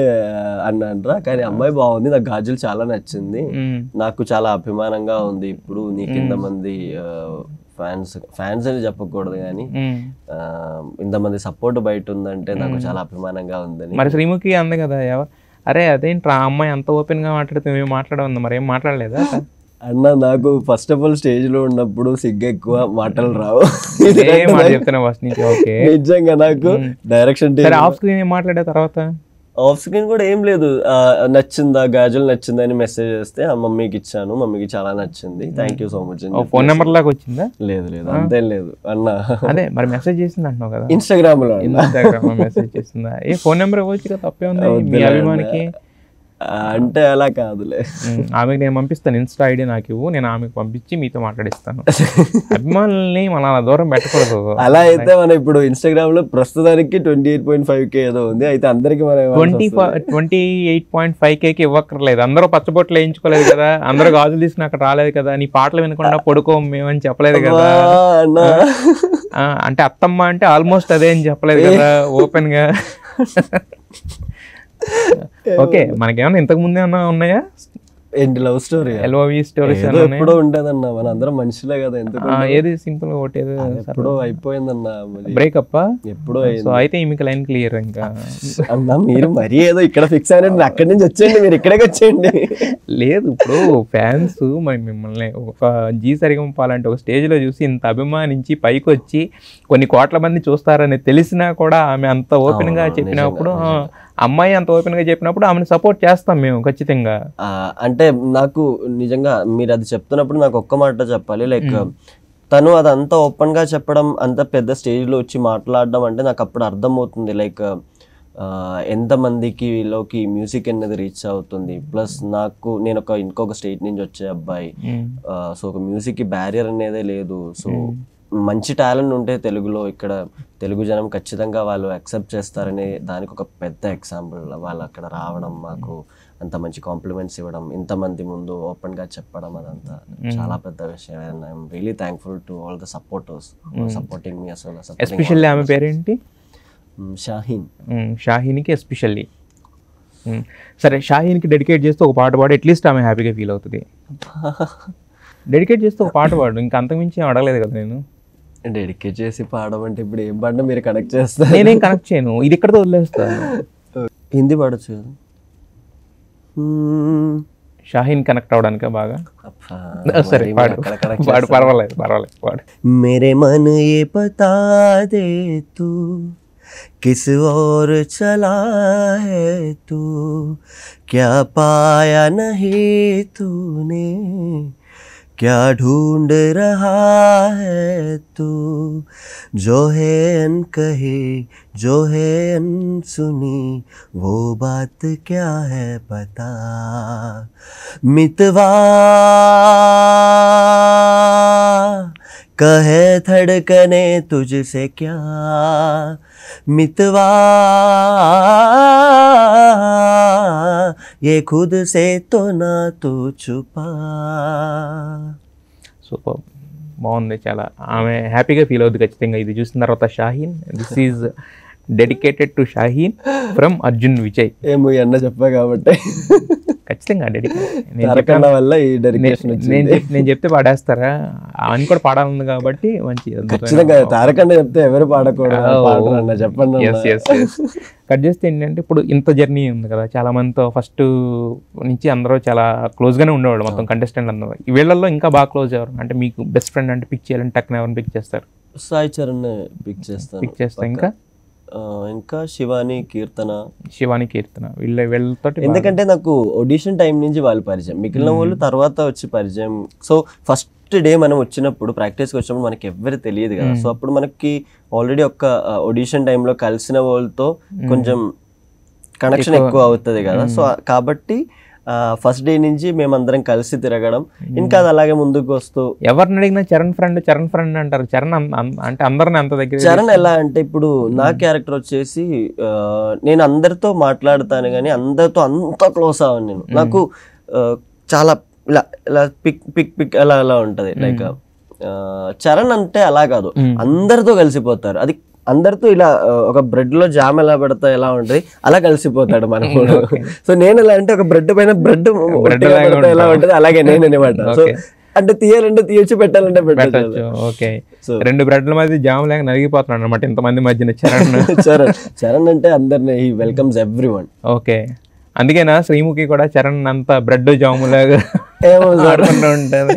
అన్నానరా, కానీ అమ్మాయి బాగుంది, నాకు గాజులు చాలా నచ్చింది, నాకు చాలా అభిమానంగా ఉంది. ఇప్పుడు నీకు ఇంతమంది ఫ్యాన్స్ అని చెప్పకూడదు కానీ ఇంతమంది సపోర్ట్ బయట ఉందంటే నాకు చాలా అభిమానంగా ఉందని. మరి శ్రీముఖి అంది కదా, అరే అదేంట్రా అమ్మాయి అంత ఓపెన్ గా మాట్లాడితే మేము మాట్లాడమంది, మరి ఏం మాట్లాడలేదా? అన్న నాకు ఫస్ట్ ఆఫ్ ఆల్ స్టేజ్ లో ఉన్నప్పుడు సిగ్గు ఎక్కువ, మాటలు రావు. నిజంగా నాకు డైరెక్షన్ ఆఫ్ స్క్రీన్ ఏం మాట్లాడే తర్వాత ఆఫ్ స్క్రీన్ కూడా ఏం లేదు, నచ్చిందా గాజులు నచ్చిందా అని మెసేజ్ చేస్తే మమ్మీకి ఇచ్చాను, మమ్మీకి చాలా నచ్చింది, thank you so much. Phone number లాగా వచ్చిందా? లేదు లేదు, అంతేం లేదు అన్న. అదే మరి మెసేజ్ చేసింది అంటున్నావు కదా, ఇన్స్టాగ్రామ్ లో మెసేజ్ చేసిందా? ఏ ఫోన్ నెంబర్ ఇవ్వచ్చు కదా, తప్పే ఉంది మీ అభిమానికి. అంటే అలా కాదులే, ఆమెకి నేను పంపిస్తాను ఇన్స్టా ఐడి, నాకు ఇవ్వు, నేను ఆమెకు పంపించి మీతో మాట్లాడిస్తాను. అభిమానుల్ని మనం అలా దూరం పెట్టకూడదు. అలా అయితే మనం ఇప్పుడు ఇన్స్టాగ్రామ్ లో ప్రస్తుతానికి 28.5K ఏదో ఉంది, అయితే అందరికి మనం 28.5K ఇవ్వక్కర్లేదు. అందరూ పచ్చబొట్లు వేయించుకోలేదు కదా, అందరూ గాజులు తీసుకుని అక్కడ రాలేదు కదా, నీ పాటలు వినకుండా పడుకో మేమని చెప్పలేదు కదా. అంటే అత్తమ్మ అంటే ఆల్మోస్ట్ అదే అని చెప్పలేదు కదా ఓపెన్ గా. ఓకే, మనకేమన్నా ఇంతకు ముందే అన్నా ఉన్నాయా ఏంటి లవ్ స్టోరీ, ఎల్ఓవి స్టోరీస్ ఎప్పుడో ఉండేదన్నా, మన అందరం మనుషులే కదా. ఎందుకు ఏది సింపుల్ గా ఒకటి ఎప్పుడో అయిపోయిందన్న, బ్రేకప్ ఎప్పుడో. సో అయితే మీకు లైన్ క్లియర్ ఇంకా. అన్నా మీరు మరీ ఏదో ఇక్కడ ఫిక్స్ అయినట్టు అక్కడి నుంచి వచ్చేయండి, మీరు ఇక్కడికి వచ్చేయండి. లేదు, ఇప్పుడు ఫ్యాన్స్ మరి మిమ్మల్ని ఒక జీ సరిగంపాలంటే ఒక స్టేజ్ లో చూసి ఇంత అభిమానించి పైకి వచ్చి కొన్ని కోట్ల మంది చూస్తారని తెలిసినా కూడా ఆమె అంత ఓపెన్ గా చెప్పినప్పుడు, అమ్మాయి అంత ఓపెన్ గా చెప్పినప్పుడు ఆమెను సపోర్ట్ చేస్తాం మేము ఖచ్చితంగా. అంటే నాకు నిజంగా మీరు అది చెప్తున్నప్పుడు నాకు ఒక్క మాట చెప్పాలి, లైక్ తను అదంతా ఓపెన్ గా చెప్పడం, అంత పెద్ద స్టేజ్ లో వచ్చి మాట్లాడడం అంటే నాకు అప్పుడు అర్థమవుతుంది, లైక్ ఎంతమందికి వీళ్ళకి మ్యూజిక్ అనేది రీచ్ అవుతుంది. ప్లస్ నేను ఇంకొక స్టేట్ నుంచి వచ్చే అబ్బాయి, సో ఒక మ్యూజిక్ కి బ్యారియర్ అనేదే లేదు. సో మంచి టాలెంట్ ఉంటే తెలుగులో, ఇక్కడ తెలుగు జనం ఖచ్చితంగా వాళ్ళు యాక్సెప్ట్ చేస్తారనే దానికి ఒక పెద్ద ఎగ్జాంపుల్. వాళ్ళు అక్కడ రావడం, మాకు అంత మంచి కాంప్లిమెంట్స్ ఇవ్వడం, ఇంతమంది ముందు ఓపెన్ గా చెప్పడం, అదంతా చాలా పెద్ద విషయం. And I'm really thankful to all the supporters supporting me as well. Especially ఆమె పేరేంటి? షాహీన్. షాహీన్కి ఎస్పెషల్లీ. సరే, షాహీన్కి డెడికేట్ చేస్తే ఒక పాట పాడు, అట్లీస్ట్ ఆమె హ్యాపీగా ఫీల్ అవుతుంది. డెడికేట్ చేస్తే ఒక పాట పాడు, ఇంకా అంతకుమించి ఏం అడగలేదు కదా నేను. డెడికేట్ చేసి పాడమంటే ఇప్పుడు ఏం పాడినా మీరు కనెక్ట్ చేస్తారు, నేనేం కనెక్ట్ చేయను, ఇది ఇక్కడతో వదిలేస్తాను. హిందీ పాడచ్చు కదా షాహీన్ కనెక్ట్ అవడానిక బాగా. సరే పాడు పాడు, పర్వాలేదు పర్వాలేదు పాడు. मेरे मन ये बता दे तू किस और चला है तू, क्या पाया नहीं तूने, क्या ढूंढ रहा है तू, जो है अनकही जो है अनसुनी वो बात क्या है बता, मितवा कहे धड़कने तुझसे क्या, मितवा ये खुद से तो ना तू छुपा. సూపర్, బాగుంది చాలా. ఆమె హ్యాపీగా ఫీల్ అవుద్ది ఖచ్చితంగా ఇది చూసిన తర్వాత. Shaheen, this is dedicated to Shaheen from Arjun Vijay. ఏమో ఈ అన్న చెప్పా కాబట్టి ఖచ్చితంగా తారకన్న వల్ల ఈ డెడికేషన్ వచ్చింది. నేను చెప్తే పాడేస్తారా అని కూడా పాడాలి కాబట్టి మంచి ఖచ్చితంగా తారకన్న చెప్తే ఎవరు పాడకూడదు చెప్పండి. కట్ చేస్తే ఏంటంటే ఇప్పుడు ఇంత జర్నీ ఉంది కదా, చాలా మందితో ఫస్ట్ నుంచి అందరూ చాలా క్లోజ్గానే ఉండేవాళ్ళు మొత్తం కంటెస్టెంట్ అందరూ. ఈ వీళ్ళల్లో ఇంకా బాగా క్లోజ్ ఎవరు అంటే మీకు బెస్ట్ ఫ్రెండ్ అంటే పిక్ చేయాలంటే టక్కున ఎవరిని పిక్ చేస్తారు? సాయి చరణ్ పిక్ చేస్తా. ఇంకా శివాని కీర్తన వీళ్ళతో. ఎందుకంటే నాకు ఆడిషన్ టైం నుంచి వాళ్ళు పరిచయం, మిగిలిన వాళ్ళు తర్వాత వచ్చి పరిచయం. సో ఫస్ట్ డే మనం వచ్చినప్పుడు ప్రాక్టీస్కి వచ్చినప్పుడు మనకి ఎవరు తెలియదు కదా, సో అప్పుడు మనకి ఆల్రెడీ ఒక ఆడిషన్ టైంలో కలిసిన వాళ్ళతో కొంచెం కనెక్షన్ ఎక్కువ అవుతుంది కదా. సో కాబట్టి ఫస్ట్ డే నుంచి మేమందరం కలిసి తిరగడం, ఇంకా అది అలాగే ముందుకు వస్తూ. ఎవరిని అడిగినా చరణ్ ఫ్రెండ్ అంటారు. చరణ్ అంటే అందరిని అంత దగ్గర. చరణ్ ఎలా అంటే ఇప్పుడు నా క్యారెక్టర్ వచ్చేసి నేను అందరితో మాట్లాడతాను కానీ అందరితో అంత క్లోజ్ అవ్వను నేను. నాకు చాలా ఇలా ఇలా పిక్ అలా ఉంటది. లైక్ చరణ్ అంటే అలా కాదు, అందరితో కలిసిపోతారు. అది అందరితో ఇలా ఒక బ్రెడ్ లో జామ్ ఎలా పెడతా ఎలా ఉంటుంది అలా కలిసిపోతాడు మనకు. సో నేను ఎలా అంటే ఒక బ్రెడ్ పైన బ్రెడ్ ఎలా ఉంటుంది అలాగే నేను అనమాట. సో అంటే తీయాలంటే తీయొచ్చు, పెట్టాలంటే పెట్టచ్చు. ఓకే, రెండు బ్రెడ్ల మధ్య జామ్ లేక నలిగిపోతున్నాడు అనమాట ఇంతమంది మధ్యన చరణ్ అంటే అందరినీ హీ వెల్కమ్స్ ఎవ్రీవన్. ఓకే, అందుకేనా శ్రీముఖి కూడా చరణ్ అంత బ్రెడ్ జాము లాగా ఉంటుంది?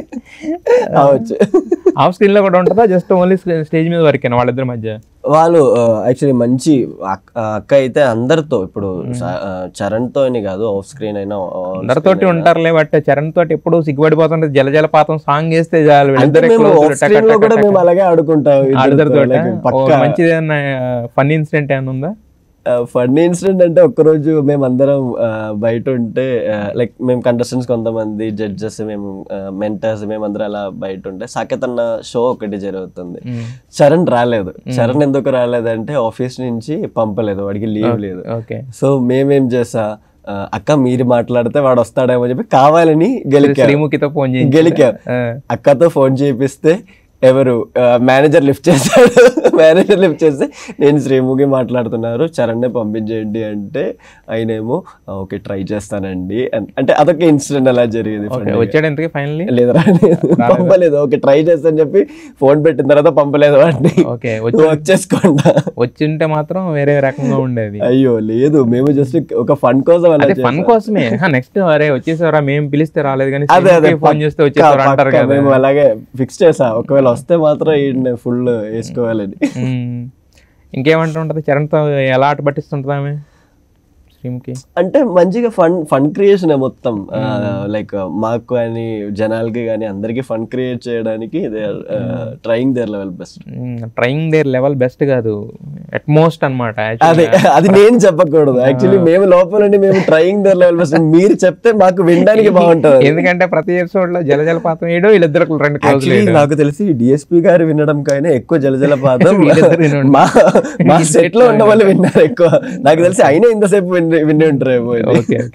ఆఫ్ స్క్రీన్ లో కూడా ఉంటుందా, జస్ట్ ఓన్లీ స్టేజ్ మీద వరకేనా వాళ్ళిద్దరి మధ్య? వాళ్ళు యాక్చువల్లీ మంచి అక్క అయితే అందరితో, ఇప్పుడు చరణ్ తో అని కాదు, ఆఫ్ స్క్రీన్ అయినా అందరితోటి ఉంటారులే. బట్ చరణ్ తోటి ఎప్పుడు సిగ్గుపడిపోతుంటే జలజలపాతం సాంగ్ వేస్తే చాలు మేము అలాగే ఆడుకుంటాం. మంచిది ఏమన్నా ఫన్నీ ఇన్సిడెంట్ ఏమన్నా ఉందా? ఫన్నీ ఇన్సిడెంట్ అంటే ఒక్కరోజు మేమందరం బయట ఉంటే, లైక్ మేము కంటెస్టెంట్స్ కొంతమంది, జడ్జెస్, మేము మెంటర్స్, మేమందరం అలా బయట ఉంటే సాకేత్ అన్న షో ఒకటి జరుగుతుంది. చరణ్ రాలేదు. చరణ్ ఎందుకు రాలేదంటే ఆఫీస్ నుంచి పంపలేదు, వాడికి లీవ్ లేదు. సో మేమేం చేసా, అక్క మీరు మాట్లాడితే వాడు వస్తాడేమో చెప్పి కావాలని గెలికా. అక్కతో ఫోన్ చేపిస్తే ఎవరు మేనేజర్ లిఫ్ట్ చేశాడు. మేనేజర్ లిఫ్ట్ చేస్తే నేను శ్రీముఖి మాట్లాడుతున్నారు, చరణ్నే పంపించేయండి అంటే ఆయనేమో ఓకే ట్రై చేస్తానండి అంటే అదొక ఇన్సిడెంట్ అలా జరిగింది. లేదురా పంపలేదు, ఓకే ట్రై చేస్తాను చెప్పి ఫోన్ పెట్టిన తర్వాత పంపలేదు వాడిని. వచ్చేసుకోండి వచ్చింటే మాత్రం వేరే రకంగా ఉండేది. అయ్యో లేదు, మేము జస్ట్ ఒక ఫన్ కోసం ఫన్ కోసమే. నెక్స్ట్ అరే వచ్చేసారా మేము పిలిస్తే రాలేదు కానీ ఫోన్ చేస్తే వచ్చేసారు అంటారు కదా, మేము అలాగే ఫిక్స్ చేసా ఒకవేళ వస్తే మాత్రం ఈ ఫుల్ వేసుకోవాలని. ఇంకేమంటూ ఉంటది చరణ్తో, ఎలా ఆట పట్టిస్తుంటది ఆమె శ్రీముఖి? అంటే మంచిగా ఫన్ క్రియేషన్ మొత్తం, లైక్ మాకు కానీ జనాలకి కానీ అందరికి ఫన్ క్రియేట్ చేయడానికి trying their level best. Trying their level best కాదు, అట్మోస్ట్ అన్నమాట. అది నేను చెప్పకూడదు యాక్చువల్లీ, మేము లోపలండి మేము ట్రైయింగ్ దేర్ లెవెల్ బెస్ట్ మీరు చెప్తే మాకు వినడానికి బాగుంటుంది. ఎందుకంటే ప్రతి ఎపిసోడ్ లో జలజలపాతం వేయడం వీళ్ళిద్దరు రెండు క్లోజ్. నాకు తెలిసి డిఎస్పీ గారు వినడం కైనా ఎక్కువ జలజలపాతం మా సెట్ లో ఉన్న వాళ్ళు విన్నారు ఎక్కువ. నాకు తెలిసి అయినా ఇంతసేపు విని ఉంటారేమో.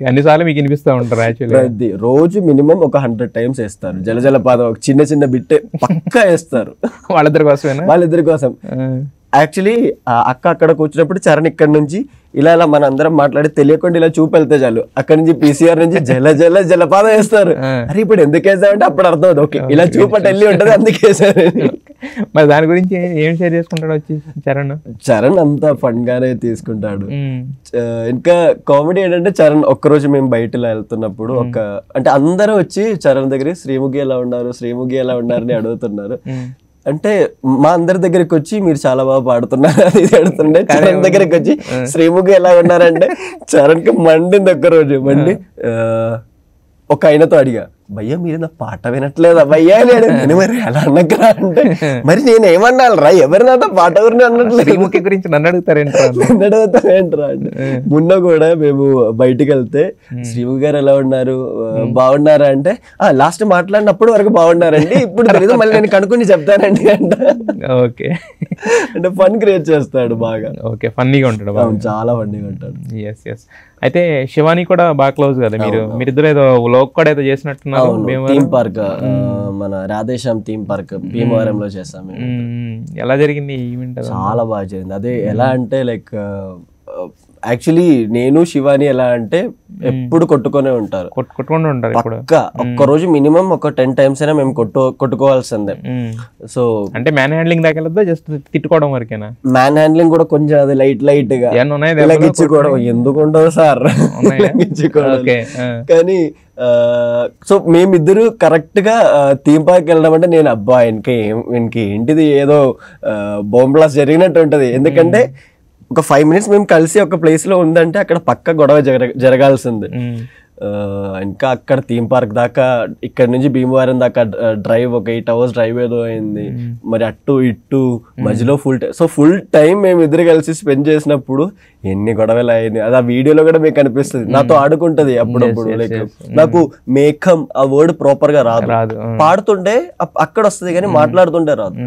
అన్నిసార్లు మీకు వినిపిస్తూ ఉంటారు యాక్చువల్లీ. రోజు మినిమం ఒక 100 times వేస్తారు జలజలపాతం, ఒక చిన్న బిట్ పక్కా వేస్తారు వాళ్ళిద్దరి కోసం. యాక్చువల్లీ అక్క అక్కడ కూర్చున్నప్పుడు చరణ్ ఇక్కడ నుంచి ఇలా మన అందరం మాట్లాడి తెలియకుండా ఇలా చూపు వెళ్తే చాలు, అక్కడ నుంచి పీసీఆర్ నుంచి జలపాతం వేస్తారు. అరే ఇప్పుడు ఎందుకు వేసామంటే అప్పుడు అర్థం అవుతుంది, ఓకే ఇలా చూపట్టు వెళ్ళి ఉంటది అందుకే వేసారు. మరి దాని గురించి ఏం షేర్ చేసుకుంటాడు వచ్చి చరణ్ అంతా ఫన్ గానే తీసుకుంటాడు. ఇంకా కామెడీ ఏంటంటే చరణ్ ఒక్కరోజు మేము బయట వెళ్తున్నప్పుడు అంటే అందరూ వచ్చి చరణ్ దగ్గర శ్రీముఖి ఎలా ఉన్నారు అని అడుగుతున్నారు. అంటే మా అందరి దగ్గరికి వచ్చి మీరు చాలా బాగా పాడుతున్నారు అది అడుగుతుండే, చరణ్ దగ్గరికి వచ్చి శ్రీముఖి ఎలా ఉన్నారంటే చరణ్కి మండింది ఒక్క రోజు. మండి ఒక ఆయనతో అడిగా, భయ్యా మీరు నా పాట వినట్లేదా భయ్యా అని. మరి అలా అన్నకరా అంటే మరి నేను ఏమన్నాను రా, ఎవరు నాతో పాట గురించి అన్నట్లేదు, శ్రీముఖి గురించి నన్ను అడుగుతారేంట్రా అంటే. మొన్న కూడా మేము బయటికి వెళ్తే శ్రీముఖి గారు ఎలా ఉన్నారు బాగున్నారా అంటే లాస్ట్ మాట్లాడినప్పుడు వరకు బాగున్నారండి, ఇప్పుడు తెలియదు మళ్ళీ నేను కనుక్కొని చెప్తానండి అంట. ఓకే, అంటే ఫన్ క్రియేట్ చేస్తాడు బాగా. ఓకే, ఫన్నీగా ఉంటాడు, చాలా ఫన్నీగా ఉంటాడు. ఎస్. అయితే శివాని కూడా బాగా క్లోజ్ కదా, మీరిద్దరు ఏదో లోక్ కూడా ఏదో చేసినట్టున్నారు. అన్నారు థీమ్ పార్క్, మన రాధేశ్యామ్ థీమ్ పార్క్ భీమవరంలో చేసాం మేము. ఎలా జరిగింది ఈవెంట్? చాలా బాగా జరిగింది. అదే ఎలా అంటే లైక్ యాక్చువల్లీ నేను శివాని ఎలా అంటే ఎప్పుడు కొట్టుకునే ఉంటారు, కొట్టుకుంటూ ఉంటారు. ఇప్పుడు ఒక్క రోజు మినిమం ఒక 10 times అయినా మేము కొట్టుకోవాల్సిందే. సో అంటే మ్యాన్ హ్యాండ్లింగ్ దాకా వెళ్ళొద్దా, జస్ట్ తిట్టుకోవడం వరకేనా? మ్యాన్ హ్యాండ్లింగ్ కూడా కొంచెం అది లైట్ గా ఇచ్చుకోవడం ఎందుకు ఉండదు సార్ ఇచ్చుకోవడం. కానీ సో మేమిద్దరు కరెక్ట్ గా థీమ్ పార్క్ వెళ్ళడం అంటే నేను అబ్బా ఇంకే ఏంటిది ఏదో బాంబ్ బ్లాస్ట్ జరిగినట్టు ఉంటది. ఎందుకంటే ఒక 5 minutes మేము కలిసి ఒక ప్లేస్ లో ఉందంటే అక్కడ పక్క గొడవ జరగాల్సింది. ఇంకా అక్కడ థీమ్ పార్క్ దాకా ఇక్కడ నుంచి భీమవరం దాకా డ్రైవ్ ఒక 8 hours డ్రైవ్ ఏదో అయింది. మరి అటు ఇటు మధ్యలో ఫుల్ టైం మేము ఇద్దరు కలిసి స్పెండ్ చేసినప్పుడు ఎన్ని గొడవలు అయింది. అది ఆ వీడియోలో కూడా మీకు కనిపిస్తుంది. నాతో ఆడుకుంటది అప్పుడప్పుడు. లైక్ నాకు మేఘం ఆ వర్డ్ ప్రాపర్ గా రాదు, పాడుతుంటే అక్కడ వస్తుంది కానీ మాట్లాడుతుంటే రాదు.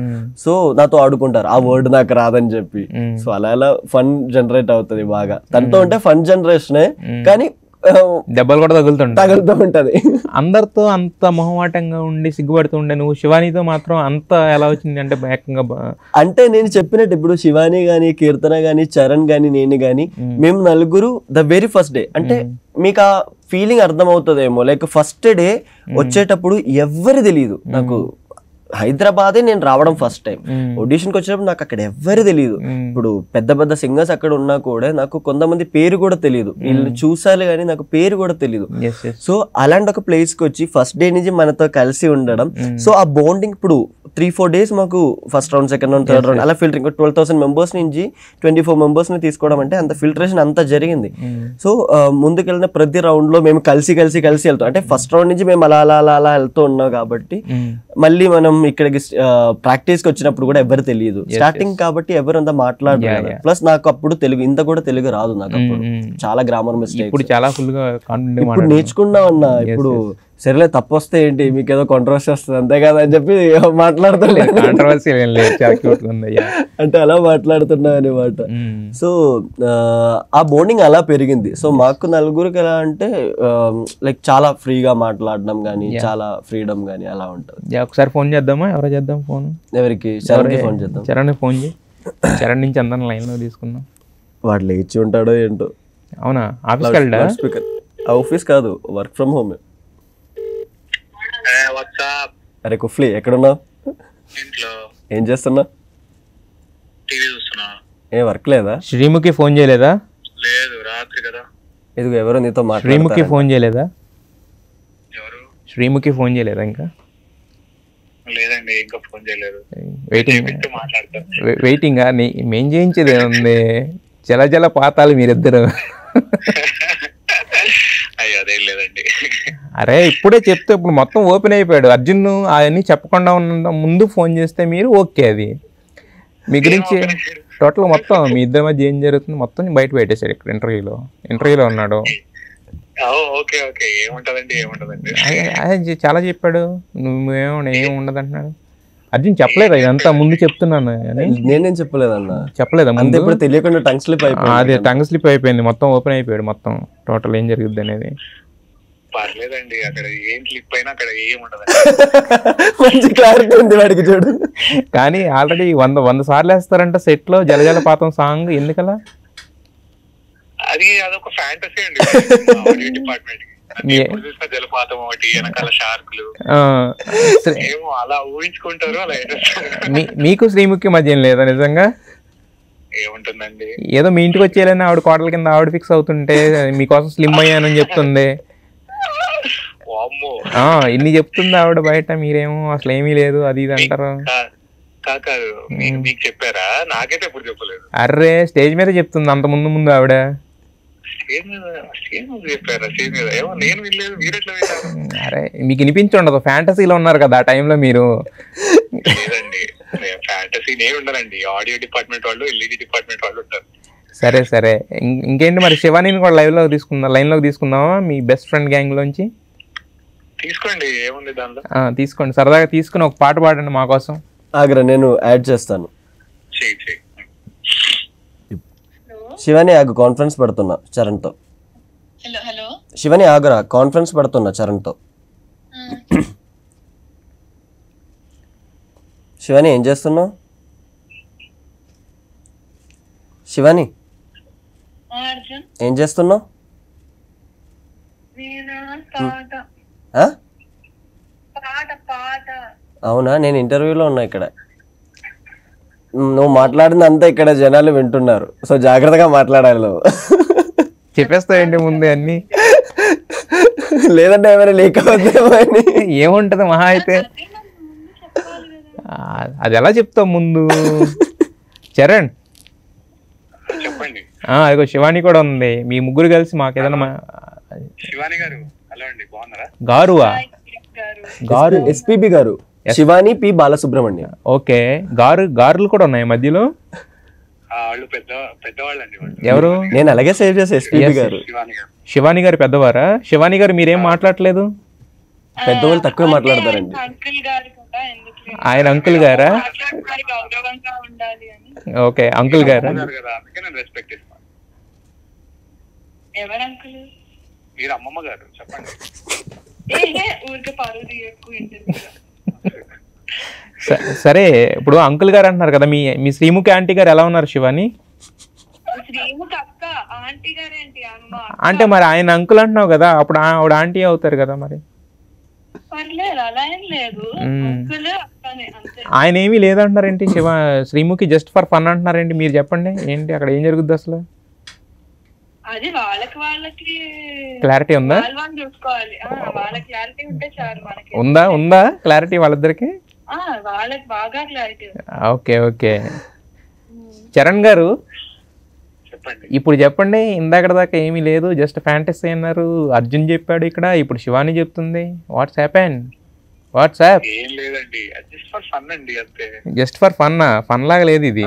సో నాతో ఆడుకుంటారు ఆ వర్డ్ నాకు రాదని చెప్పి. సో అలా ఫన్ జనరేట్ అవుతుంది బాగా. తనతో ఉంటే ఫన్ జనరేషనే, కానీ దెబ్బలు కూడా తగులుతూ ఉంటది. అందరితో అంత మొహమాటంగా ఉండి సిగ్గుపడుతూ ఉండే నువ్వు శివానితో మాత్రం అంత ఎలా వచ్చింది అంటే ఏకంగా? అంటే నేను చెప్పినట్టు ఇప్పుడు శివాని గాని, కీర్తన గాని, చరణ్ గాని, నేను గాని మేము నలుగురు ద వెరీ ఫస్ట్ డే, అంటే మీకు ఆ ఫీలింగ్ అర్థం అవుతుందేమో. లైక్ ఫస్ట్ డే వచ్చేటప్పుడు ఎవ్వరు తెలియదు నాకు. హైదరాబాదే నేను రావడం ఫస్ట్ టైం. ఆడిషన్కి వచ్చినప్పుడు నాకు అక్కడ ఎవ్వరు తెలియదు. ఇప్పుడు పెద్ద పెద్ద సింగర్స్ అక్కడ ఉన్నా కూడా నాకు కొంతమంది పేరు కూడా తెలియదు. వీళ్ళు చూసారు కానీ నాకు పేరు కూడా తెలియదు. సో అలాంటి ఒక ప్లేస్కి వచ్చి ఫస్ట్ డే నుంచి మనతో కలిసి ఉండడం, సో ఆ బాండింగ్ ఇప్పుడు 3-4 days మాకు first round, second round, third round అలా ఫిల్టరింగ్ 12,000 members నుంచి 24 members ని తీసుకోవడం అంటే అంత ఫిల్టరేషన్ అంతా జరిగింది. సో ముందుకెళ్ళిన ప్రతి రౌండ్ లో మేము కలిసి వెళ్తాం. అంటే ఫస్ట్ రౌండ్ నుంచి మేము అలా వెళ్తూ ఉన్నాం కాబట్టి మళ్ళీ మనం ఇక్కడికి ప్రాక్టీస్ కి వచ్చినప్పుడు కూడా ఎవరు తెలియదు. స్టార్టింగ్ కాబట్టి ఎవరు అంతా మాట్లాడలేదు. ప్లస్ నాకు అప్పుడు ఇంత కూడా తెలుగు రాదు నాకు. అప్పుడు చాలా గ్రామర్ మిస్టేక్. ఇప్పుడు నేర్చుకున్నా ఉన్నా. ఇప్పుడు సరేలే తప్పు వస్తే ఏంటి, మీకు ఏదో కాంట్రవర్సీ వస్తుంది అంతే కదా అని చెప్పి మాట్లాడుతున్నా. అంటే అలా మాట్లాడుతున్నా అనమాట. సో ఆ బాండింగ్ అలా పెరిగింది. సో మాకు నలుగురికి ఎలా అంటే లైక్ చాలా ఫ్రీగా మాట్లాడడం కానీ, చాలా ఫ్రీడమ్ కానీ అలా ఉంటుంది. ఒకసారి ఫోన్ చేద్దామా? ఎవరో చేద్దాం ఫోన్. ఎవరికి? చరణ్కి ఫోన్ చేద్దాం. చరణ్ ఫోన్ చేయి. చరణ్ నుంచి అందరం లైన్ లో తీసుకుందాం. వాడు లేచి ఉంటాడో ఏంటో. అవునా? ఆఫీస్కి వెళ్ళా? ఆఫీస్ కాదు, వర్క్ ఫ్రమ్ హోమ్. అరే కుఫ్లీ ఎక్కడున్నావు? ఏం చేస్తున్నా? ఏ వర్క్ లేదా? శ్రీముఖి ఫోన్ చేయలేదా? లేదు, రాత్రి కదా. ఇదిగో ఎవరో నీతో మాట్లాడుతున్నారు. శ్రీముఖి ఫోన్ చేయలేదా? శ్రీముఖి ఫోన్ చేయలేదా ఇంకా? లేదండి, ఇంకా ఫోన్ చేయలేదు. వెయిటింగ్ మేం చేయించేది ఉంది. జల పాతాలు మీరిద్దరు. అదేం లేదండి. అరే ఇప్పుడే చెప్తే ఇప్పుడు మొత్తం ఓపెన్ అయిపోయాడు. అర్జున్ అవన్నీ చెప్పకుండా ఉన్న ముందు ఫోన్ చేస్తే మీరు ఓకే. అది మీ గురించి టోటల్ మొత్తం మీ ఇద్దరి మధ్య ఏం జరుగుతుంది మొత్తం బయట పెట్టేశాడు. ఇక్కడ ఇంటర్వ్యూలో ఉన్నాడు. చాలా చెప్పాడు. ఏం ఉండదు అంటున్నాడు. అర్జున్ చెప్పలేదా ఇదంతా? ముందు చెప్తున్నాను. నేనేం చెప్పలేదన్నా. చెప్పలేదా ముందు? ఇప్పుడు తెలియకుండా టంగ్ స్లిప్ అయిపోయింది. అదే టంగ్ స్లిప్ అయిపోయింది. మొత్తం ఓపెన్ అయిపోయాడు. మొత్తం టోటల్ ఏం జరుగుద్ది అనేది. పర్లేదండి, అక్కడ ఏం క్లిప్ అయినా అక్కడ ఏం ఉండదు. మంచి క్లారిటీ ఉంది వాడికి చూడు. కానీ ఆల్రెడీ 100 సార్లు వేస్తారంట సెట్ లో జలపాతం సాంగ్. ఎందుకలా? అదొక ఫ్యాంటసీ అండి డిపార్ట్మెంట్ కి. జలపాతం ఒకటి, వెనకాల షార్కులు ఏమో అలా ఊహించుకుంటారు. అలా మీకు శ్రీముఖి మధ్య ఏం లేదా నిజంగా? ఏముంటుందండి, ఏదో మీ ఇంటికి వచ్చేయాలని ఆవిడ కోటల కింద ఆవిడ ఫిక్స్ అవుతుంటే మీకోసం స్లిమ్ అయ్యానని చెప్తుంది. ఇన్ని చెప్తుంది ఆవిడ బయట, మీరేమో అసలు ఏమీ లేదు అది ఇది అంటారు. మీకు చెప్పారా? నాకైతే ఎప్పుడు చెప్పలేదు. అర్రే స్టేజ్ మీద చెప్తుంది అంత ముందు ఆవిడ. అరే మీకు వినిపించి ఉండదు, ఫ్యాంటసీలో ఉన్నారు కదా ఆ టైంలో మీరు. ఆడియో డిపార్ట్మెంట్ వాళ్ళు, ఎల్ఈడి డిపార్ట్మెంట్ వాళ్ళు ఉంటారు. సరే ఇంకేంటి మరి? శివానీని కూడా లైన్ లోకి తీసుకుందామా? మీ బెస్ట్ ఫ్రెండ్ గ్యాంగ్ లోంచి తీసుకోండి, ఏముంది దానిలో. తీసుకోండి, సరదాగా తీసుకుని ఒక పాట పాడండి మా కోసం. ఆగ్రా నేను యాడ్ చేస్తాను. శివాని ఆగు, కాన్ఫరెన్స్ పెడుతున్నా చరణ్తో. శివాని ఆగురా, కాన్ఫరెన్స్ పెడుతున్నా చరణ్తో. శివాని ఏం చేస్తున్నావు? శివాని ఏం చేస్తున్నావు? అవునా, నేను ఇంటర్వ్యూలో ఉన్నా ఇక్కడ. నువ్వు మాట్లాడింది అంతా ఇక్కడ జనాలు వింటున్నారు, సో జాగ్రత్తగా మాట్లాడాలి నువ్వు. చెప్పేస్తాయండి ముందే అన్ని, లేదంటే ఏమైనా లీక్ అవుతుందేమో అని. ఏముంటది మహా అయితే, అది ఎలా చెప్తావు ముందు. చరణ్ చెప్పండి. అదిగో శివాని కూడా ఉంది, మీ ముగ్గురు కలిసి మాకు ఏదైనా. శివాని గారు హలో అండి, బాగున్నారా? గారువా? గారు ఎస్పీబీ గారు, శివాని పి బాలసుబ్రహ్మణ్యం. ఓకే, గారులు కూడా ఉన్నాయి మధ్యలో. వాళ్ళు పెద్దవాళ్ళండి. ఎవరు? నేను అలాగే సేవ్ చేసా, ఎస్పీబీ గారు. శివాని గారు పెద్దవారా? శివాని గారు మీరేం మాట్లాడలేదు? పెద్దవాళ్ళు తక్కువ మాట్లాడతారండి. ఆయన అంకుల్ గారా? ఓకే, అంకుల్ గారా? మీరు అమ్మమ్మ గారు చెప్పండి. సరే, ఇప్పుడు అంకుల్ గారు అంటున్నారు కదా, మీ శ్రీముఖి ఆంటీ గారు ఎలా ఉన్నారు శివాని? అంటే మరి ఆయన అంకుల్ అంటున్నావు కదా, అప్పుడు ఆవిడ ఆంటీ అవుతారు కదా మరి. ఆయన ఏమీ లేదంటున్నారేంటి? శ్రీముఖి జస్ట్ ఫర్ ఫన్ అంటున్నారేంటి? మీరు చెప్పండి, ఏంటి అక్కడ ఏం జరుగుద్ది అసలు? అది వాళ్ళకి క్లారిటీ ఉందా? ఉందా క్లారిటీ వాళ్ళిద్దరికి? వాళ్ళకి బాగా క్లారిటీ. Okay okay. చరణ్ గారు ఇప్పుడు చెప్పండి, ఇందాక దాకా ఏమీ లేదు, జస్ట్ ఫ్యాంటసీ అన్నారు, అర్జున్ చెప్పాడు ఇక్కడ, ఇప్పుడు శివాని చెప్తుంది. Watts happen? వాట్సాప్? ఏం లేదండి, జస్ట్ ఫర్ ఫన్ అండి అంతే. Just for ఫన్నా? ఫన్ లాగా లేదు ఇది.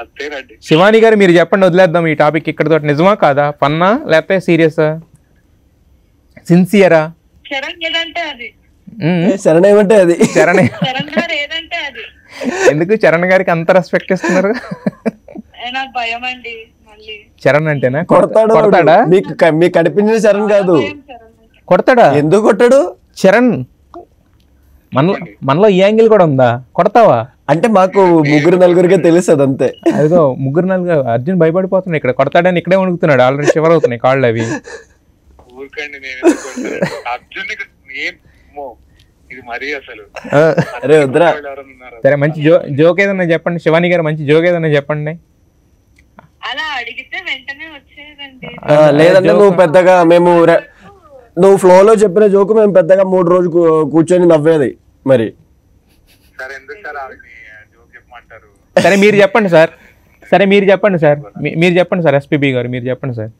అంతేనండి. శివాని గారు మీరు చెప్పండి, వదిలేద్దాం ఈ టాపిక్ ఇక్కడతో. నిజమా కాదా? ఫన్నా లేకపోతే సీరియసా, సిన్సియరా? చరణ్ ఏదంటే అది. చరణ్ ఏమంటే అది. చరణ్ గారు ఏదంటే అది. ఎందుకు చరణ్ గారికి అంత రెస్పెక్ట్ ఇస్తున్నారు? నాకు భయం అండి. మళ్ళీ చరణ్ అంటేనా? కొడతాడా? మీకు కనిపించిన చరణ్ కాదు. కొడతాడా? ఎందుకు కొట్టాడు? చరణ్ మనలో ఈ యాంగిల్ కూడా ఉందా? కొడతావా? అంటే మాకు ముగ్గురు నలుగురికే తెలుసు అదంతే. అదిగో ముగ్గురు నలుగురు. అర్జున్ భయపడిపోతున్నాడు ఇక్కడ, కొడతాడని ఇక్కడే వణుకుతున్నాడు, ఆల్రెడీ షివర్ అవుతున్నాయి కాళ్ళు అవి. అరే వద్దురా. సరే, మంచి జోక్ ఏదన్నా చెప్పండి శివాని గారు, మంచి జోక్ ఏదన్నా చెప్పండి. అలా అడిగితే వెంటనే వచ్చేదండి. లేదంటే నువ్వు పెద్దగా నువ్వు ఫ్లోలో చెప్పిన జోకు మేము పెద్దగా 3 రోజులు కూర్చొని నవ్వేది మరి. సరే మీరు చెప్పండి సార్. మీరు చెప్పండి సార్ ఎస్పీబీ గారు, మీరు చెప్పండి సార్.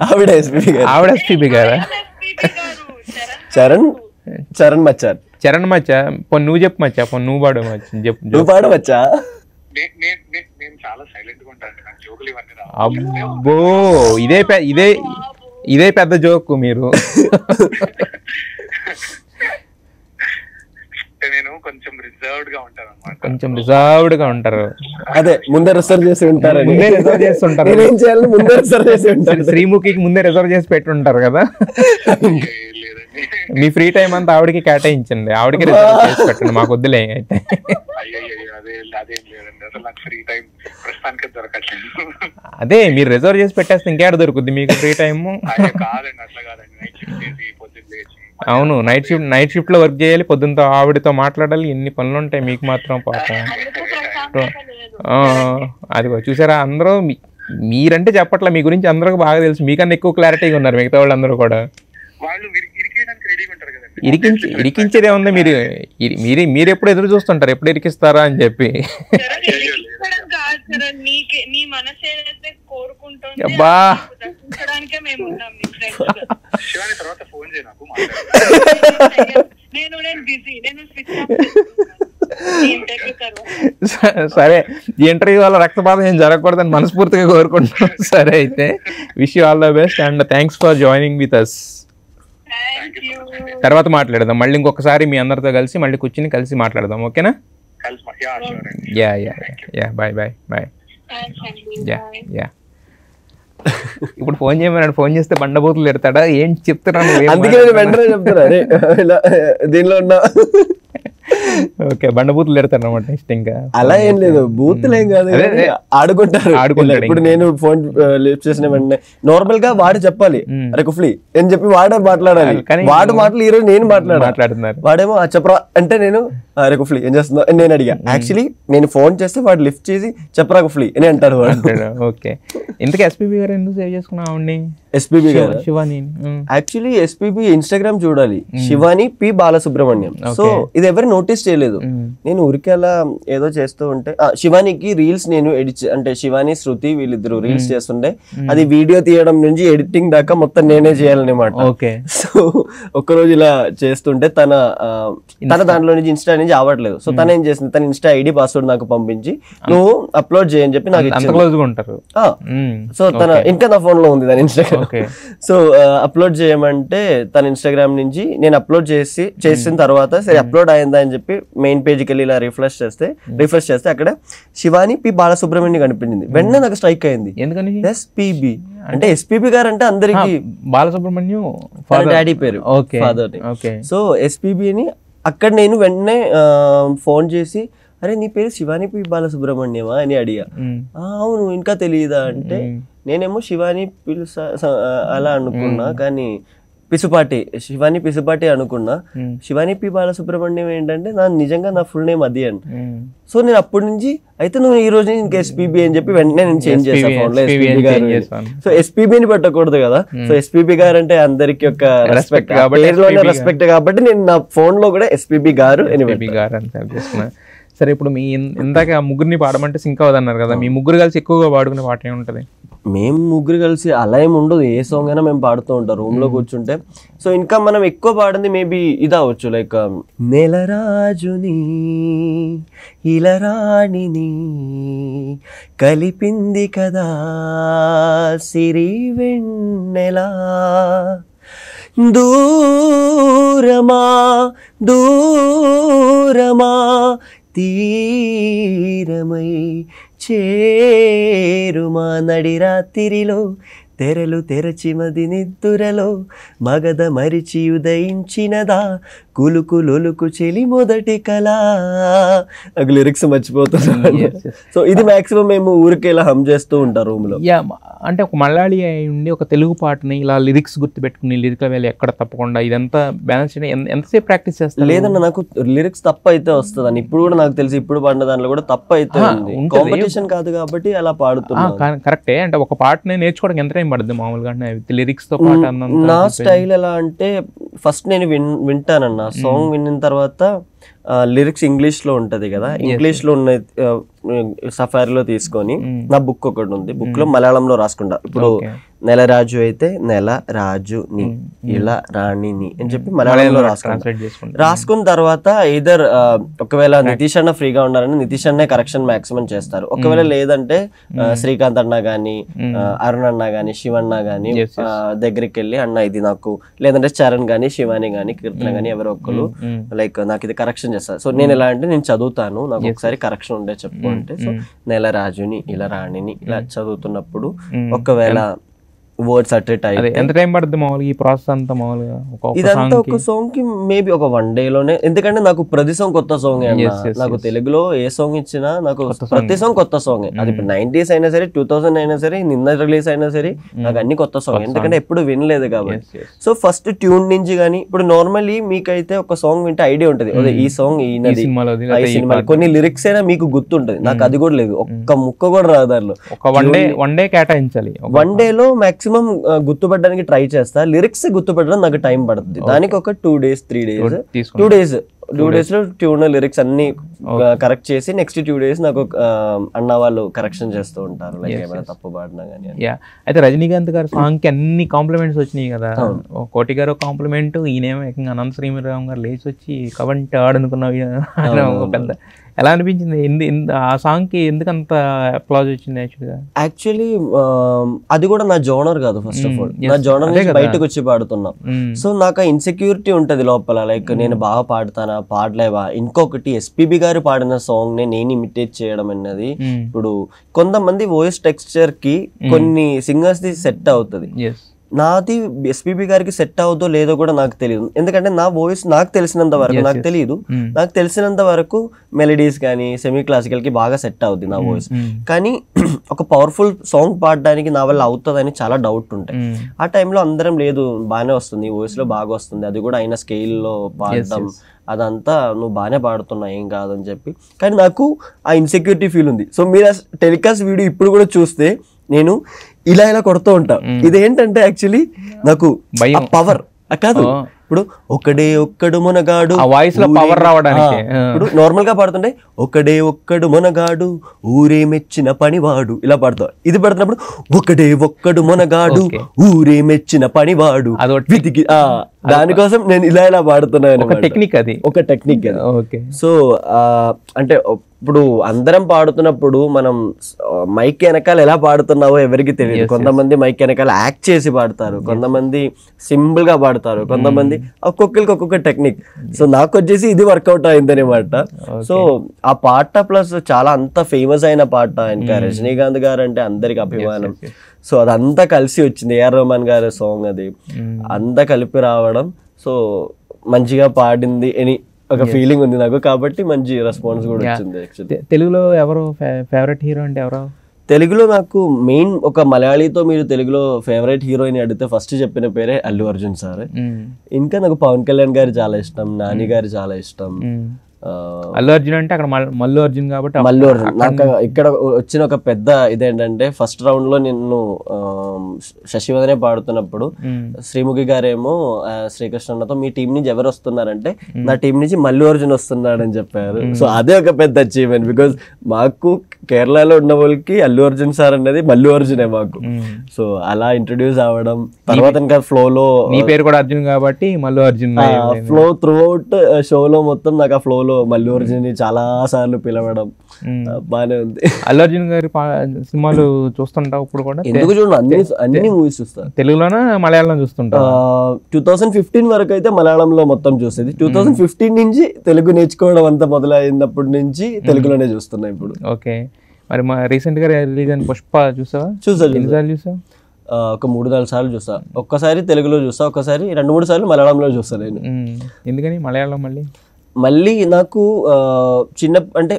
ఆవిడ ఎస్పీబీ గారు. ఆవిడ ఎస్పీబీ గారా? చరణ్ మచ్చా. చరణ్ మచ్చా. పొన్ను నువ్వు చెప్పు మచ్చా, పొన్ను నువ్వు పాడు మచ్చా, చెప్పు. నువ్వు పాడు మచ్చా. అబ్బో, ఇదే పెద్ద జోక్ మీరు. నేను కొంచెం రిజర్వ్డ్ గా ఉంటాను అన్నమాట. కొంచెం రిజర్వ్డ్ గా ఉంటారు. అదే ముందే రిజర్వ్ చేసి ఉంటారు. ముందే రిజర్వ్ చేసి ఉంటారు. ఏం చేయాలి? ముందే రిజర్వ్ చేసి ఉంటారు. శ్రీముఖికి ముందే రిజర్వ్ చేసి పెట్టి ఉంటారు కదా. మీ ఫ్రీ టైం అంతా ఆవిడకి కేటాయించండి, ఆవిడకి రిజర్వ్ చేసి పెట్టండి, మాకు వద్దులే అయితే. అదే మీరు రిజర్వ్ చేసి పెట్టేస్తే ఇంకేడ దొరుకుద్ది మీకు ఫ్రీ టైమ్? అవును, నైట్ షిఫ్ట్ లో వర్క్ చేయాలి, పొద్దున్నతో ఆవిడతో మాట్లాడాలి, ఎన్ని పనులు ఉంటాయి మీకు మాత్రం పాపం. అదిగో చూసారా, అందరూ మీరంటే చెప్పట్లే, మీ గురించి అందరికి బాగా తెలుసు, మీకన్నా ఎక్కువ క్లారిటీగా ఉన్నారు మిగతా వాళ్ళందరూ కూడా. ఇరికించేదే ఉంది, మీరు ఎప్పుడు ఎదురు చూస్తుంటారు ఎప్పుడు ఇరికిస్తారా అని చెప్పి. అబ్బా, సరే, ఈ ఇంటర్వ్యూ వల్ల రక్తపాతం ఏం జరగకూడదని మనస్ఫూర్తిగా కోరుకుంటున్నాం. సరే అయితే, wish you all the best and thanks for joining with us. తర్వాత మాట్లాడదాం మళ్ళీ, ఇంకొకసారి మీ అందరితో కలిసి మళ్ళీ కూర్చుని కలిసి మాట్లాడదాం, ఓకేనా? Yeah bye. ఇప్పుడు ఫోన్ చేయమన్నాడు, ఫోన్ చేస్తే బండబూతులు పెడతాడా ఏంటి చెప్తున్నాను. అందుకే నేను వెంటనే చెప్తున్నా, అరే ఇలా దీనిలో ఉన్నా. ఓకే, బండబూతులు పెడతాను అనమాట నెక్స్ట్. ఇంకా అలా ఏం లేదు, బూతులు ఏం కాదు, ఆడుకుంటారు. ఇప్పుడు నేను ఫోన్ లిఫ్ట్ చేసిన వెంటనే నార్మల్ గా వాడు చెప్పాలి అరే కుఫ్లీ అని చెప్పి వాడే మాట్లాడాలి. వాడు మాటలు ఈ రోజు నేను మాట్లాడుతున్నారు, వాడేమో చెప్పరా అంటే నేను అరే కుఫ్లీ ఏం చేస్తున్నా అని నేను అడిగా. యాక్చువల్లీ నేను ఫోన్ చేస్తే వాడు లిఫ్ట్ చేసి చెప్పరా కుఫ్లీ అని అంటారు వాడు. ఓకే, ఇంతకీ ఎస్పీబీ గారు ఎందుకు సేవ్ చేసుకున్నావు ఆవిడ్ని? ఎస్పీబీ గారు శివాని యాక్చువల్లీ ఎస్పీబీ ఇన్స్టాగ్రామ్ చూడాలి, శివాని పి బాలసుబ్రహ్మణ్యం. సో ఇది ఎవరు నోటీస్ చేయలేదు. నేను ఊరికి అలా ఏదో చేస్తూ ఉంటే శివానికి రీల్స్ నేను ఎడిట్ అంటే శివాని శృతి వీళ్ళిద్దరు రీల్స్ చేస్తుంటే అది వీడియో తీయడం నుంచి ఎడిటింగ్ దాకా మొత్తం నేనే చేయాలన్నమాట. సో ఒక్కరోజు ఇలా చేస్తుంటే తన దాంట్లో నుంచి ఇన్స్టా నుంచి అవ్వట్లేదు. సో తను ఏం చేసింది, తన ఇన్స్టా ఐడి పాస్వర్డ్ నాకు పంపించి నువ్వు అప్లోడ్ చేయని చెప్పి నాకు ఇచ్చింది. సో తన ఇంకా నా ఫోన్ లో ఉంది తన ఇన్స్టాగ్రామ్. సో అప్లోడ్ చేయమంటే తన ఇన్స్టాగ్రామ్ నుంచి నేను అప్లోడ్ చేసిన తర్వాత సరే అప్లోడ్ అయిందా అని చెప్పి మెయిన్ పేజ్కి వెళ్ళి ఇలా రిఫ్రెష్ చేస్తే అక్కడ శివాని పి బాలసుబ్రహ్మణ్యం కనిపించింది. వెంటనే నాకు స్ట్రైక్ అయింది, ఎందుకని ఎస్పీబీ అంటే ఎస్పీబీ గారు అంటే అందరికి బాలసుబ్రహ్మణ్యం డాడీ పేరు, ఫాదర్. సో ఎస్పీబీని అక్కడ నేను వెంటనే ఫోన్ చేసి అరే నీ పేరు శివాని పి బాలసుబ్రహ్మణ్యమా అని అడిగా. అవును ఇంకా తెలియదా అంటే నేనేమో శివాని అలా అనుకున్నా, కానీ శివాని పిసుపాటి అనుకున్నా. శివాని పి బాలసుబ్రహ్మణ్యం ఏంటంటే నిజంగా నా ఫుల్ నేమ్ అది అండి. సో నేను అప్పటి నుంచి అయితే నువ్వు ఈ రోజు ఇంకా ఎస్పీబీ అని చెప్పి వెంటనే నేను చేంజ్ చేశాను ఫోన్ లో ఎస్పీబీ గారు. సో ఎస్పీబీని పెట్టకూడదు కదా. సో ఎస్పీబీ గారు అంటే అందరికి ఒక రెస్పెక్ట్ కాబట్టి నేను నా ఫోన్ లో కూడా ఎస్పీబీ గారు అని. సరే, ఇప్పుడు మీ ఇందాక ముగ్గురిని పాడమంటే సింక్ అవ్వదన్నారు కదా, మీ ముగ్గురు కలిసి ఎక్కువగా పాడుకునే పాట ఏముంటది? మేము ముగ్గురు కలిసి అలా ఏమి ఉండదు, ఏ సాంగ్ అయినా మేము పాడుతూ ఉంటాం రూమ్ లో కూర్చుంటే. సో ఇంకా మనం ఎక్కువ పాడింది మేబీ ఇది అవ్వచ్చు, లైక్ నెలరాజుని ఇలరాణిని కలిపింది కదా సిరి వెన్నెలా దూరమా దూరమా తీరమై చేరుమా నడిరాత్రిలో తెరలు తెరచి మది నిద్దురలో మగధ మరిచి ఉదయించినదా కులుకులొలుకు చెలి మొదటి కళ. నాకు లిరిక్స్ మర్చిపోతున్నాను. సో ఇది మాక్సిమం మేము ఊరికి ఇలా హమ్ చేస్తూ ఉంటాం రూమ్ లో. అంటే ఒక మలయాళీ ఉండి ఒక తెలుగు పాటని ఇలా లిరిక్స్ గుర్తుపెట్టుకుని లిరిక్ వేళ ఎక్కడ తప్పకుండా ఇదంతా బ్యాలెన్స్ చేయడం ఎంతసేపు ప్రాక్టీస్ చేస్తాను? లేదన్న నాకు లిరిక్స్ తప్ప అయితే వస్తుందని ఇప్పుడు కూడా నాకు తెలిసి ఇప్పుడు పాడిన దాంట్లో కూడా తప్ప అయితే ఉంది. కాంపిటీషన్ కాదు కాబట్టి అలా పాడుతున్నా. కరెక్టే, అంటే ఒక పాటని నేర్చుకోవడానికి ఎంత టైం పడుతుంది మామూలుగా లిరిక్స్ తో పాటు? నా స్టైల్ ఎలా అంటే ఫస్ట్ నేను వింటానన్నా సాంగ్ విన్న తర్వాత లిరిక్స్ ఇంగ్లీష్ లో ఉంటది కదా, ఇంగ్లీష్ లో ఉన్న సఫారీలో తీసుకొని నా బుక్ ఒకటి ఉంది, బుక్ లో మలయాళంలో రాసుకుంటా. ఇప్పుడు నెలరాజు అయితే నెల రాజుని ఇలా రాణిని అని చెప్పి మలయాళంలో రాసుకున్న తర్వాత ఇదర్ ఒకవేళ నితీష్ అన్న ఫ్రీగా ఉండాలని నితీష్ అన్నే కరెక్షన్ మాక్సిమం చేస్తారు. ఒకవేళ లేదంటే శ్రీకాంత్ అన్న గాని అరుణ్ అన్న గాని శివన్న గాని దగ్గరికి వెళ్ళి అన్న ఇది నాకు, లేదంటే చరణ్ గాని శివాని గాని కీర్తన గాని ఎవరో ఒకరు లైక్ నాకు ఇది కరెక్షన్ చేస్తారు. సో నేను ఎలా అంటే నేను చదువుతాను, నాకు ఒకసారి కరెక్షన్ ఉండే చెప్పు అంటే, సో నెల రాజుని ఇలా రాణిని ఇలా చదువుతున్నప్పుడు ఒకవేళ వర్డ్స్ అటెట్ అయ్యి ఎంత టైం పడుతుంది మామూలుగా ఈ ప్రాసెస్ అంతా? మామూలుగా ఇదంతా ఒక సాంగ్ కి మేబీ ఒక 1 day లోనే, ఎందుకంటే నాకు ప్రతి సాంగ్ కొత్త సాంగ్. నాకు తెలుగులో ఏ సాంగ్ ఇచ్చినా నాకు ప్రతి సాంగ్ కొత్త సాంగ్. అది ఇప్పుడు 90s అయినా సరే 2000 అయినా సరే నిన్న రిలీజ్ అయినా సరే నాకు అన్ని కొత్త సాంగ్, ఎందుకంటే ఎప్పుడు వినలేదు కాబట్టి. సో ఫస్ట్ ట్యూన్ నుంచి కానీ ఇప్పుడు నార్మల్లీ మీకైతే ఒక సాంగ్ వింటే ఐడియా ఉంటది, ఈ సాంగ్ ఈ సినిమా కొన్ని లిరిక్స్ అయినా మీకు గుర్తుంటది. నాకు అది కూడా లేదు, ఒక్క ముక్క కూడా రాదు దానిలో. వన్ డే కేటాయించాలి. 1 day లో మాక్సిమం గుర్తుపట్టడానికి ట్రై చేస్తా, లిరిక్స్ గుర్తుపట్టడం నాకు టైం పడుతుంది. దానికి ఒక 2 days 3 days 2 days లో ట్యూన్ లిరిక్స్ అన్ని కరెక్ట్ చేసి నెక్స్ట్ 2 days నాకు అన్న వాళ్ళు కరెక్షన్ చేస్తూ ఉంటారు, లైక్ ఏమైనా తప్పు పాడినా కానీ. అయితే రజనీకాంత్ గారు సాంగ్ కి అన్ని కాంప్లిమెంట్స్ వచ్చినాయి కదా, కోటి గారు కాంప్లిమెంట్, ఈయనేమో ఏకంగా అనంత శ్రీరామ్ గారు లేచి వచ్చి కవంటి ఆడనుకున్నావు పెద్ద. ఎలా అనిపించింది ఆ సాంగ్ కి? ఎందుకంత అప్లాజ్ వచ్చింది? యాక్చువల్లీ అది కూడా నా జోనర్ కాదు. ఫస్ట్ ఆఫ్ ఆల్ నా జోనర్ నుంచి బయటకు వచ్చి పాడుతున్నా. సో నాకు ఇన్సెక్యూరిటీ ఉంటది లోపల, లైక్ నేను బాగా పాడుతానా పాడలేవా. ఇంకొకటి ఎస్పీబీ గారు పాడిన సాంగ్ నేను ఇమిటేట్ చేయడం అన్నది ఇప్పుడు కొంతమంది వాయిస్ టెక్స్చర్ కి కొన్ని సింగర్స్ ది సెట్ అవుతుంది, నాది ఎస్పీబీ గారికి సెట్ అవుదో లేదో కూడా నాకు తెలియదు. ఎందుకంటే నా వాయిస్ నాకు తెలిసినంత వరకు నాకు తెలియదు, నాకు తెలిసినంత వరకు మెలడీస్ కానీ సెమీ క్లాసికల్ కి బాగా సెట్ అవుద్ది నా వాయిస్. కానీ ఒక పవర్ఫుల్ సాంగ్ పాడడానికి నా వల్ల అవుతుందని చాలా డౌట్ ఉంటాయి. ఆ టైంలో అందరం లేదు బాగానే వస్తుంది, వాయిస్ లో బాగా వస్తుంది, అది కూడా అయిన స్కేల్లో పాడడం అదంతా నువ్వు బాగానే పాడుతున్నావు ఏం కాదని చెప్పి. కానీ నాకు ఆ ఇన్సెక్యూరిటీ ఫీల్ ఉంది. సో మీరు టెలికాస్ట్ వీడియో ఇప్పుడు కూడా చూస్తే నేను ఇలా కొడుతూ ఉంటా. ఇదేంటంటే యాక్చువల్లీ నాకు పవర్ కాదు, ఇప్పుడు ఒకడే ఒక్కడు మొనగాడు వాయిస్ లో పవర్ రావడానికి ఇప్పుడు నార్మల్ గా పాడుతుంటే ఒకడే ఒక్కడు మొనగాడు ఊరే మెచ్చిన పనివాడు ఇలా పాడుతావు. ఇది పడుతున్నప్పుడు ఒకడే ఒక్కడు మొనగాడు ఊరే మెచ్చిన పనివాడు వెతికి దానికోసం నేను ఇలా పాడుతున్నాను. టెక్నిక్ అది, ఒక టెక్నిక్ అది. సో అంటే ఇప్పుడు అందరం పాడుతున్నప్పుడు మనం మైక్ వెనకాల ఎలా పాడుతున్నావో ఎవరికి తెలియదు. కొంతమంది మైక్ వెనకాల యాక్ట్ చేసి పాడతారు, కొంతమంది సింపుల్ గా పాడతారు, కొంతమంది ఒక్కొక్కరికి ఒక్కొక్క టెక్నిక్. సో నాకు వచ్చేసి ఇది వర్కౌట్ అయింది అనమాట. సో ఆ పాట ప్లస్ చాలా అంత ఫేమస్ అయిన పాట, ఇంకా రజనీకాంత్ గారు అంటే అందరికి అభిమానం. సో అదంతా కలిసి వచ్చింది, ఏఆర్ రెహమాన్ గారి సాంగ్ అది అంతా కలిపి రావడం. సో మంచిగా పాడింది అని ఒక ఫీలింగ్ ఉంది నాకు, కాబట్టి మంచి రెస్పాన్స్ కూడా వచ్చింది. యాక్చువల్లీ తెలుగులో ఎవరు ఫేవరెట్ హీరో అంటే ఎవరు? తెలుగులో నాకు మెయిన్ ఒక మలయాళీతో మీరు తెలుగులో ఫేవరెట్ హీరోయిన్ అడిగితే ఫస్ట్ చెప్పిన పేరే అల్లు అర్జున్ సార్. ఇంకా నాకు పవన్ కళ్యాణ్ గారు చాలా ఇష్టం, నాని గారు చాలా ఇష్టం. అల్లు అర్జున్ అంటే అక్కడ మల్లు అర్జున్ కాబట్టి మల్లు అర్జున్. నాకు ఇక్కడ వచ్చిన ఒక పెద్ద ఇదేంటంటే ఫస్ట్ రౌండ్ లో నిన్ను శశివదనే పాడుతున్నప్పుడు శ్రీముఖి గారేమో శ్రీకృష్ణతో మీ టీం నుంచి ఎవరు వస్తున్నారంటే నా టీం నుంచి మల్లు అర్జున్ వస్తున్నాడు అని చెప్పారు. సో అదే ఒక పెద్ద అచీవ్మెంట్, బికాజ్ మాకు కేరళలో ఉన్న వాళ్ళకి అల్లు అర్జున్ సార్ అనేది మల్లు అర్జునే మాకు. సో అలా ఇంట్రొడ్యూస్ అవ్వడం, తర్వాత ఇంకా ఫ్లోలో నీ పేరు కూడా అర్జున్ కాబట్టి Mallu Arjun flow through out షోలో మొత్తం నాకు ఆ ఫ్లోలో మల్లు అర్జున్ చాలా సార్లు పిలవడం బానే ఉంది. అల్లు అర్జున్ గారి సినిమాలు చూస్తుంటావు ఇప్పుడు కూడా? ఎందుకు చూడండి, అన్ని మూవీస్ చూస్తా. తెలుగులోనా మలయాళం చూస్తుంటా? 2015 వరకు అయితే మలయాళంలో మొత్తం చూసేది. 2015 నుంచి తెలుగు నేర్చుకోవడం అంతా మొదలైనప్పటి నుంచి తెలుగులోనే చూస్తున్నా ఇప్పుడు. ఓకే, మరి మా రీసెంట్ గా రిలీజ్ అయిన పుష్ప చూసావా? ఎన్నిసార్లు చూసావు? ఒక 3-4 సార్లు చూసా. ఒక్కసారి తెలుగులో చూసా, ఒక్కసారి 2-3 సార్లు మలయాళంలో చూస్తా నేను. ఎందుకని మలయాళం మళ్ళీ నాకు అంటే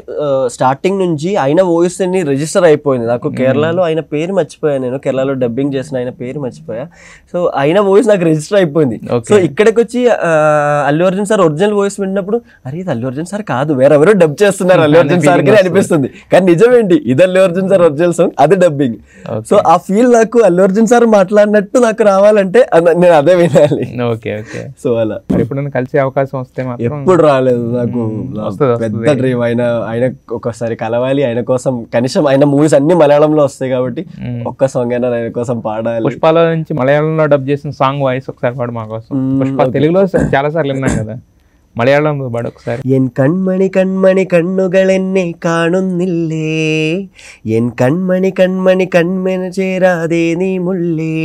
స్టార్టింగ్ నుంచి ఆయన వాయిస్ అన్ని రిజిస్టర్ అయిపోయింది నాకు. కేరళలో ఆయన పేరు మర్చిపోయాను నేను, కేరళలో డబ్బింగ్ చేసిన ఆయన పేరు మర్చిపోయా. సో ఆయన వాయిస్ నాకు రిజిస్టర్ అయిపోయింది. సో ఇక్కడికి వచ్చి Allu Arjun sir original voice విన్నప్పుడు అరే ఇది అల్లు అర్జున్ సార్ కాదు, వేరెవరో డబ్ చేస్తున్నారు అల్లు అర్జున్ సార్ కి అనిపిస్తుంది. కానీ నిజమేంటి, ఇది Allu Arjun sir original song, అది డబ్బింగ్. సో ఆ ఫీల్ నాకు అల్లు అర్జున్ సార్ మాట్లాడినట్టు నాకు రావాలంటే నేను అదే వినాలి. సో అలా ఎప్పుడైనా కలిసే అవకాశం వస్తే ఎప్పుడు రాలేదు నాకు, పెద్ద డ్రీమ్. ఆయన ఒకసారి కలవాలి, ఆయన కోసం కనీసం ఆయన మూవీస్ అన్ని మలయాళంలో వస్తాయి కాబట్టి ఒక్క సాంగ్ అయినా ఆయన కోసం పాడాలి. పుష్పలో నుంచి మలయాళంలో డబ్ చేసిన సాంగ్ వాయిస్ ఒకసారి పాడు మా కోసం. పుష్ప తెలుగులో చాలా సార్లు విన్నాం కదా, മലയാളം പാട് ఒకసారి. എൻ കൺമണി കൺമണി കണ്ണുകളെന്നെ കാണുന്നില്ലേ, എൻ കൺമണി കൺമണി കൺമന ചേരാതെ നീ മുള്ളേ,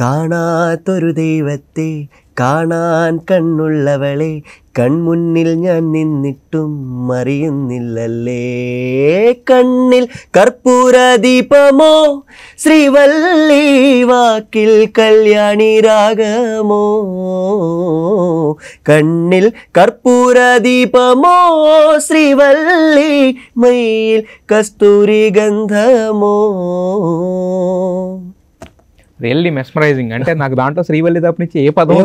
കാണാത്തൊരു ദൈവത്തെ കാണാൻ കണ്ണുള്ളവളെ കൺമുന്നിൽ ഞാൻ നിന്നിട്ടും അറിയുന്നില്ലല്ലേ, കണ്ണിൽ കർപ്പൂര ദീപമോ ശ്രീവല്ലി വാക്കിൽ കല്യാണി രാഗമോ, കണ്ണിൽ കർപ്പൂര ദീപമോ ശ്രീവല്ലി മയിൽ കസ്തൂരി ഗന്ധമോ. Really mesmerising. అంటే నాకు దాంట్లో శ్రీవల్లి తప్ప నుంచి ఏ పదం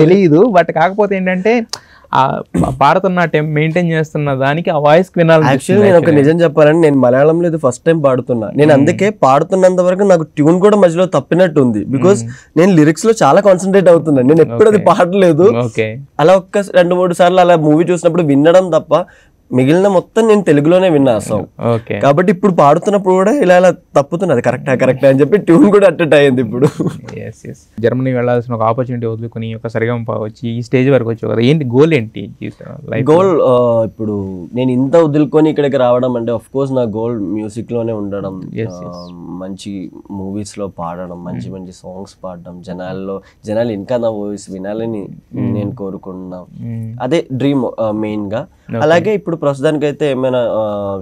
తెలియదు, బట్ కాకపోతే ఏంటంటే ఆ పాడుతున్న మెయింటైన్ చేస్తున్న దానికి ఆ వాయిస్ వినాలి. యాక్చువల్లీ నేను ఒక నిజం చెప్పాలంటే నేను మలయాళంలో ఇది ఫస్ట్ టైం పాడుతున్నా. నేను అందుకే పాడుతున్నంత వరకు నాకు ట్యూన్ కూడా మధ్యలో తప్పినట్టు ఉంది, బికాస్ నేను లిరిక్స్ లో చాలా కాన్సన్ట్రేట్ అవుతున్నాను. నేను ఎప్పుడు అది పాడలేదు. అలా ఒక్క 2-3 సార్లు అలా మూవీ చూసినప్పుడు వినడం తప్ప మిగిలిన మొత్తం నేను తెలుగులోనే విన్నా ఆ సాంగ్. ఓకే. కాబట్టి ఇప్పుడు పాడుతున్నప్పుడు కూడా ఇలా తప్పుతుంది, అది కరెక్టా అని చెప్పి ట్యూన్ కూడా అట్టెట్ అయ్యింది ఇప్పుడు. జర్మనీ వెళ్ళాల్సిన ఒక ఆపర్చునిటీ వదులుకొని ఒక సరిగమప వచ్చి ఈ స్టేజ్ వరకు వచ్చావు కదా, ఏంటి గోల్ ఏంటి జీవితం? గోల్ ఇప్పుడు నేను ఇంత వదులుకొని ఇక్కడికి రావడం అంటే ఆఫ్ కోర్స్ నా గోల్ మ్యూజిక్ లోనే ఉండడం, మంచి మూవీస్ లో పాడడం, మంచి మంచి సాంగ్స్ పాడడం, జనాలు ఇంకా నా వాయిస్ వినాలని నేను కోరుకుంటున్నా. అదే డ్రీమ్ మెయిన్ గా. అలాగే ఇప్పుడు ప్రస్తుతానికి అయితే ఏమైనా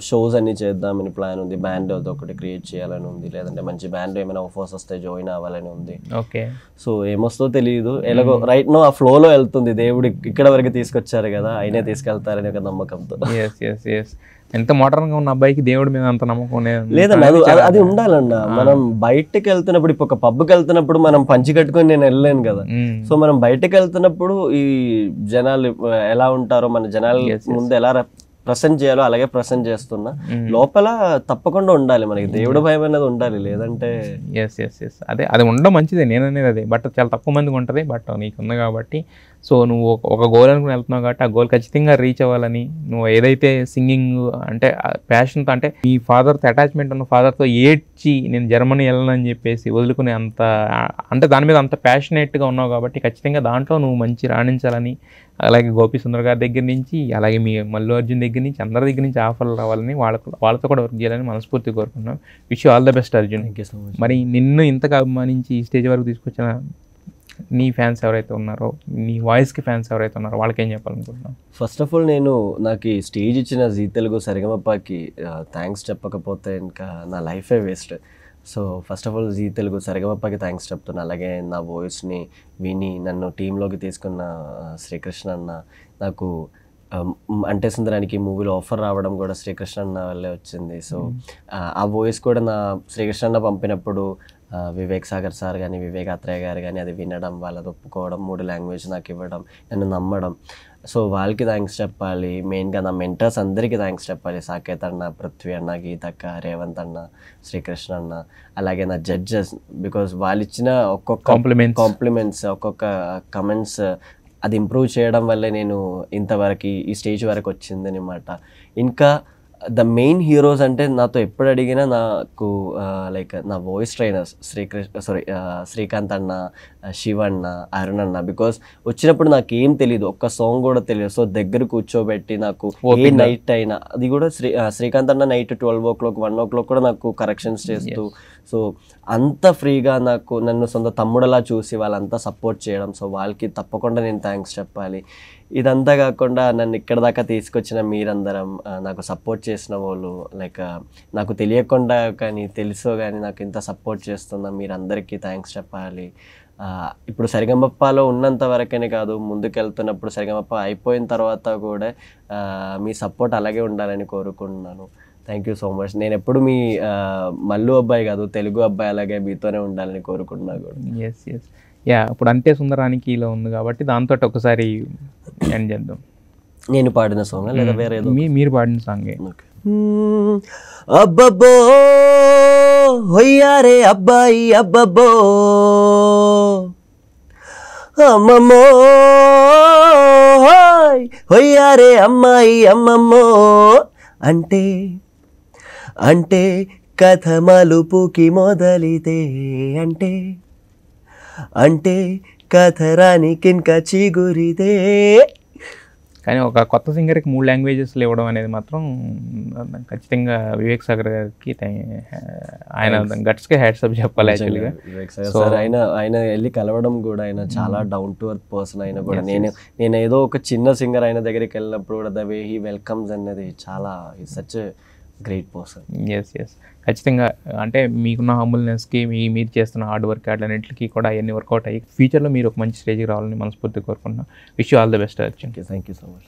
షోస్ అన్ని చేద్దామని ప్లాన్ ఉంది, బ్యాండ్ ఒకటి క్రియేట్ చేయాలని ఉంది, లేదంటే మంచి బ్యాండ్ ఏమైనా ఆఫర్స్ వస్తే జాయిన్ అవ్వాలని ఉంది. ఓకే. సో ఏమొస్తో తెలియదు, ఎలాగో రైట్ నో ఆ ఫ్లోలో వెళ్తుంది. దేవుడు ఇక్కడ వరకు తీసుకొచ్చారు కదా, ఆయనే తీసుకెళ్తారని ఒక నమ్మకంతో. ఎంత మోడర్న్ గా ఉన్న అబ్బాయికి దేవుడి మీద అంత నమ్మకం లేదన్న, అది ఉండాలన్న. మనం బయటకు వెళ్తున్నప్పుడు, ఇప్పుడు ఒక పబ్కి వెళ్తున్నప్పుడు మనం పంచి కట్టుకొని నేను వెళ్ళలేను కదా. సో మనం బయటకు వెళ్తున్నప్పుడు ఈ జనాలు ఎలా ఉంటారో, మన జనాల ముందు ఎలా ప్రసెంట్ చేయాలో అలాగే ప్రసెంట్ చేస్తున్నా. లోపల తప్పకుండా ఉండాలి మనకి దేవుడు భయం అనేది ఉండాలి, లేదంటే అదే అది ఉండడం మంచిదే, నేను అనేది అదే. బట్ చాలా తక్కువ మందికి ఉంటుంది, బట్ నీకు ఉంది కాబట్టి. సో నువ్వు ఒక గోల్ అనుకుని వెళ్తున్నావు కాబట్టి ఆ గోల్ ఖచ్చితంగా రీచ్ అవ్వాలని, నువ్వు ఏదైతే సింగింగ్ అంటే ప్యాషన్తో, అంటే మీ ఫాదర్తో అటాచ్మెంట్ ఉన్న ఫాదర్తో ఏడ్చి నేను జర్మనీ వెళ్ళనని చెప్పేసి వదులుకునే అంత, అంటే దాని మీద అంత ప్యాషనేట్గా ఉన్నావు కాబట్టి ఖచ్చితంగా దాంట్లో నువ్వు మంచి రాణించాలని, అలాగే గోపి సుందర్ గారి దగ్గర నుంచి, అలాగే మీ మల్లు అర్జున్ దగ్గర నుంచి, అందరి దగ్గర నుంచి ఆఫర్లు రావాలని, వాళ్ళతో కూడా వర్క్ చేయాలని మనస్ఫూర్తిగా కోరుకున్నాం. Wish you all the best Arjun. మరి నిన్ను ఇంతగా అభిమానించి ఈ స్టేజ్ వరకు తీసుకొచ్చిన నీ ఫ్యాన్స్ ఎవరైతే ఉన్నారో, నీ వాయిస్కి ఫ్యాన్స్ ఎవరైతే ఉన్నారో వాళ్ళకి ఏం చెప్పాలనుకుంటున్నాను? ఫస్ట్ ఆఫ్ ఆల్ నేను నాకు ఈ స్టేజ్ ఇచ్చిన జీ తెలుగు సరిగమప్పకి థ్యాంక్స్ చెప్పకపోతే ఇంకా నా లైఫే waste. So first of all Zee Telugu సరిగమప్పకి థ్యాంక్స్ చెప్తున్నా. అలాగే నా వాయిస్ని విని నన్ను టీంలోకి తీసుకున్న శ్రీకృష్ణ అన్న, నాకు అంటే సుందరానికి మూవీలో ఆఫర్ రావడం కూడా శ్రీకృష్ణ అన్న వల్లే వచ్చింది. సో ఆ వాయిస్ కూడా నా శ్రీకృష్ణ అన్న పంపినప్పుడు వివేక్ సాగర్ సార్ కానీ, వివేక్ అత్రేయ గారు కానీ అది వినడం, వాళ్ళది ఒప్పుకోవడం, 3 లాంగ్వేజ్ నాకు ఇవ్వడం, నన్ను నమ్మడం. సో వాళ్ళకి థ్యాంక్స్ చెప్పాలి. మెయిన్గా నా మెంటర్స్ అందరికీ థ్యాంక్స్ చెప్పాలి. సాకేత్ అన్న, పృథ్వీ అన్న, గీతక్క, రేవంత్ అన్న, శ్రీకృష్ణ అన్న, అలాగే నా జడ్జెస్. బికాజ్ వాళ్ళు ఇచ్చిన ఒక్కొక్క కాంప్లిమెంట్స్, ఒక్కొక్క కమెంట్స్ అది ఇంప్రూవ్ చేయడం వల్లే నేను ఇంతవరకు ఈ స్టేజ్ వరకు వచ్చిందనమాట. ఇంకా ద మెయిన్ హీరోస్ అంటే నాతో ఎప్పుడు అడిగినా నాకు లైక్ నా వాయిస్ ట్రైనర్స్ శ్రీకాంత్ అన్న, శివ అన్న, అరుణ్ అన్న. బికాస్ వచ్చినప్పుడు నాకు ఏం తెలియదు, ఒక్క సాంగ్ కూడా తెలియదు. సో దగ్గర కూర్చోబెట్టి నాకు ఏ నైట్ అయినా, అది కూడా శ్రీకాంత్ అన్న నైట్ 12 o'clock 1 o'clock కూడా నాకు కరెక్షన్స్ చేస్తూ, సో అంత ఫ్రీగా నాకు నన్ను సొంత తమ్ముడలా చూసి వాళ్ళంతా సపోర్ట్ చేయడం. సో వాళ్ళకి తప్పకుండా నేను థ్యాంక్స్ చెప్పాలి. ఇదంతా కాకుండా నన్ను ఇక్కడ దాకా తీసుకొచ్చిన మీరందరం, నాకు సపోర్ట్ చేసిన వాళ్ళు, లైక్ నాకు తెలియకుండా కానీ తెలుసో కానీ నాకు ఇంత సపోర్ట్ చేస్తున్న మీరందరికీ థ్యాంక్స్ చెప్పాలి. ఇప్పుడు సరిగమప్పలో ఉన్నంత వరకనే కాదు, ముందుకెళ్తున్నప్పుడు సరిగమప్ప అయిపోయిన తర్వాత కూడా మీ సపోర్ట్ అలాగే ఉండాలని కోరుకుంటున్నాను. Thank you so much. నేను ఎప్పుడు మీ మల్లు అబ్బాయి కాదు, తెలుగు అబ్బాయి అలాగే మీతోనే ఉండాలని కోరుకుంటున్నా కూడా. ఇప్పుడు అంటే సుందరానికి ఇలా ఉంది కాబట్టి దాంతో ఒకసారి ఎండ్ చేద్దాం. నేను పాడిన సాంగ్ లేదా వేరే ఏదో? మీరు పాడిన సాంగే. అబ్బబ్బో హొయ్యారే అబ్బాయి అబ్బబ్బో, అమ్మమ్మో హొయ్యారే అమ్మాయి అమ్మమ్మో, అంటే అంటే కథ మలుపుకి మొదలితే, అంటే అంటే కథ రానికింకా చిగురిదే. కానీ ఒక కొత్త సింగర్కి 3 లాంగ్వేజెస్లో ఇవ్వడం అనేది మాత్రం ఖచ్చితంగా వివేక్ సాగర్ గారికి, ఆయన గట్స్కే హ్యాట్స్ ఆఫ్ చెప్పాలి యాక్చువల్గా. సో ఆయన వెళ్ళి కలవడం కూడా, ఆయన చాలా డౌన్ టు ఎర్త్ పర్సన్. ఆయన కూడా నేను ఏదో ఒక చిన్న సింగర్ ఆయన దగ్గరికి వెళ్ళినప్పుడు కూడా ద వే హీ వెల్కమ్స్ అనేది చాలా సచ్ గ్రేట్ పర్సన్. ఎస్ ఖచ్చితంగా. అంటే మీకున్న హంబుల్నెస్కి, మీరు చేస్తున్న హార్డ్ వర్క్ అన్నింటికి కూడా అవన్నీ వర్కౌట్ అయ్యి ఫ్యూచర్లో మీరు ఒక మంచి స్టేజ్కి రావాలని మనస్ఫూర్తిగా కోరుకుంటున్నాను. Wish you all the best. Thank you so much.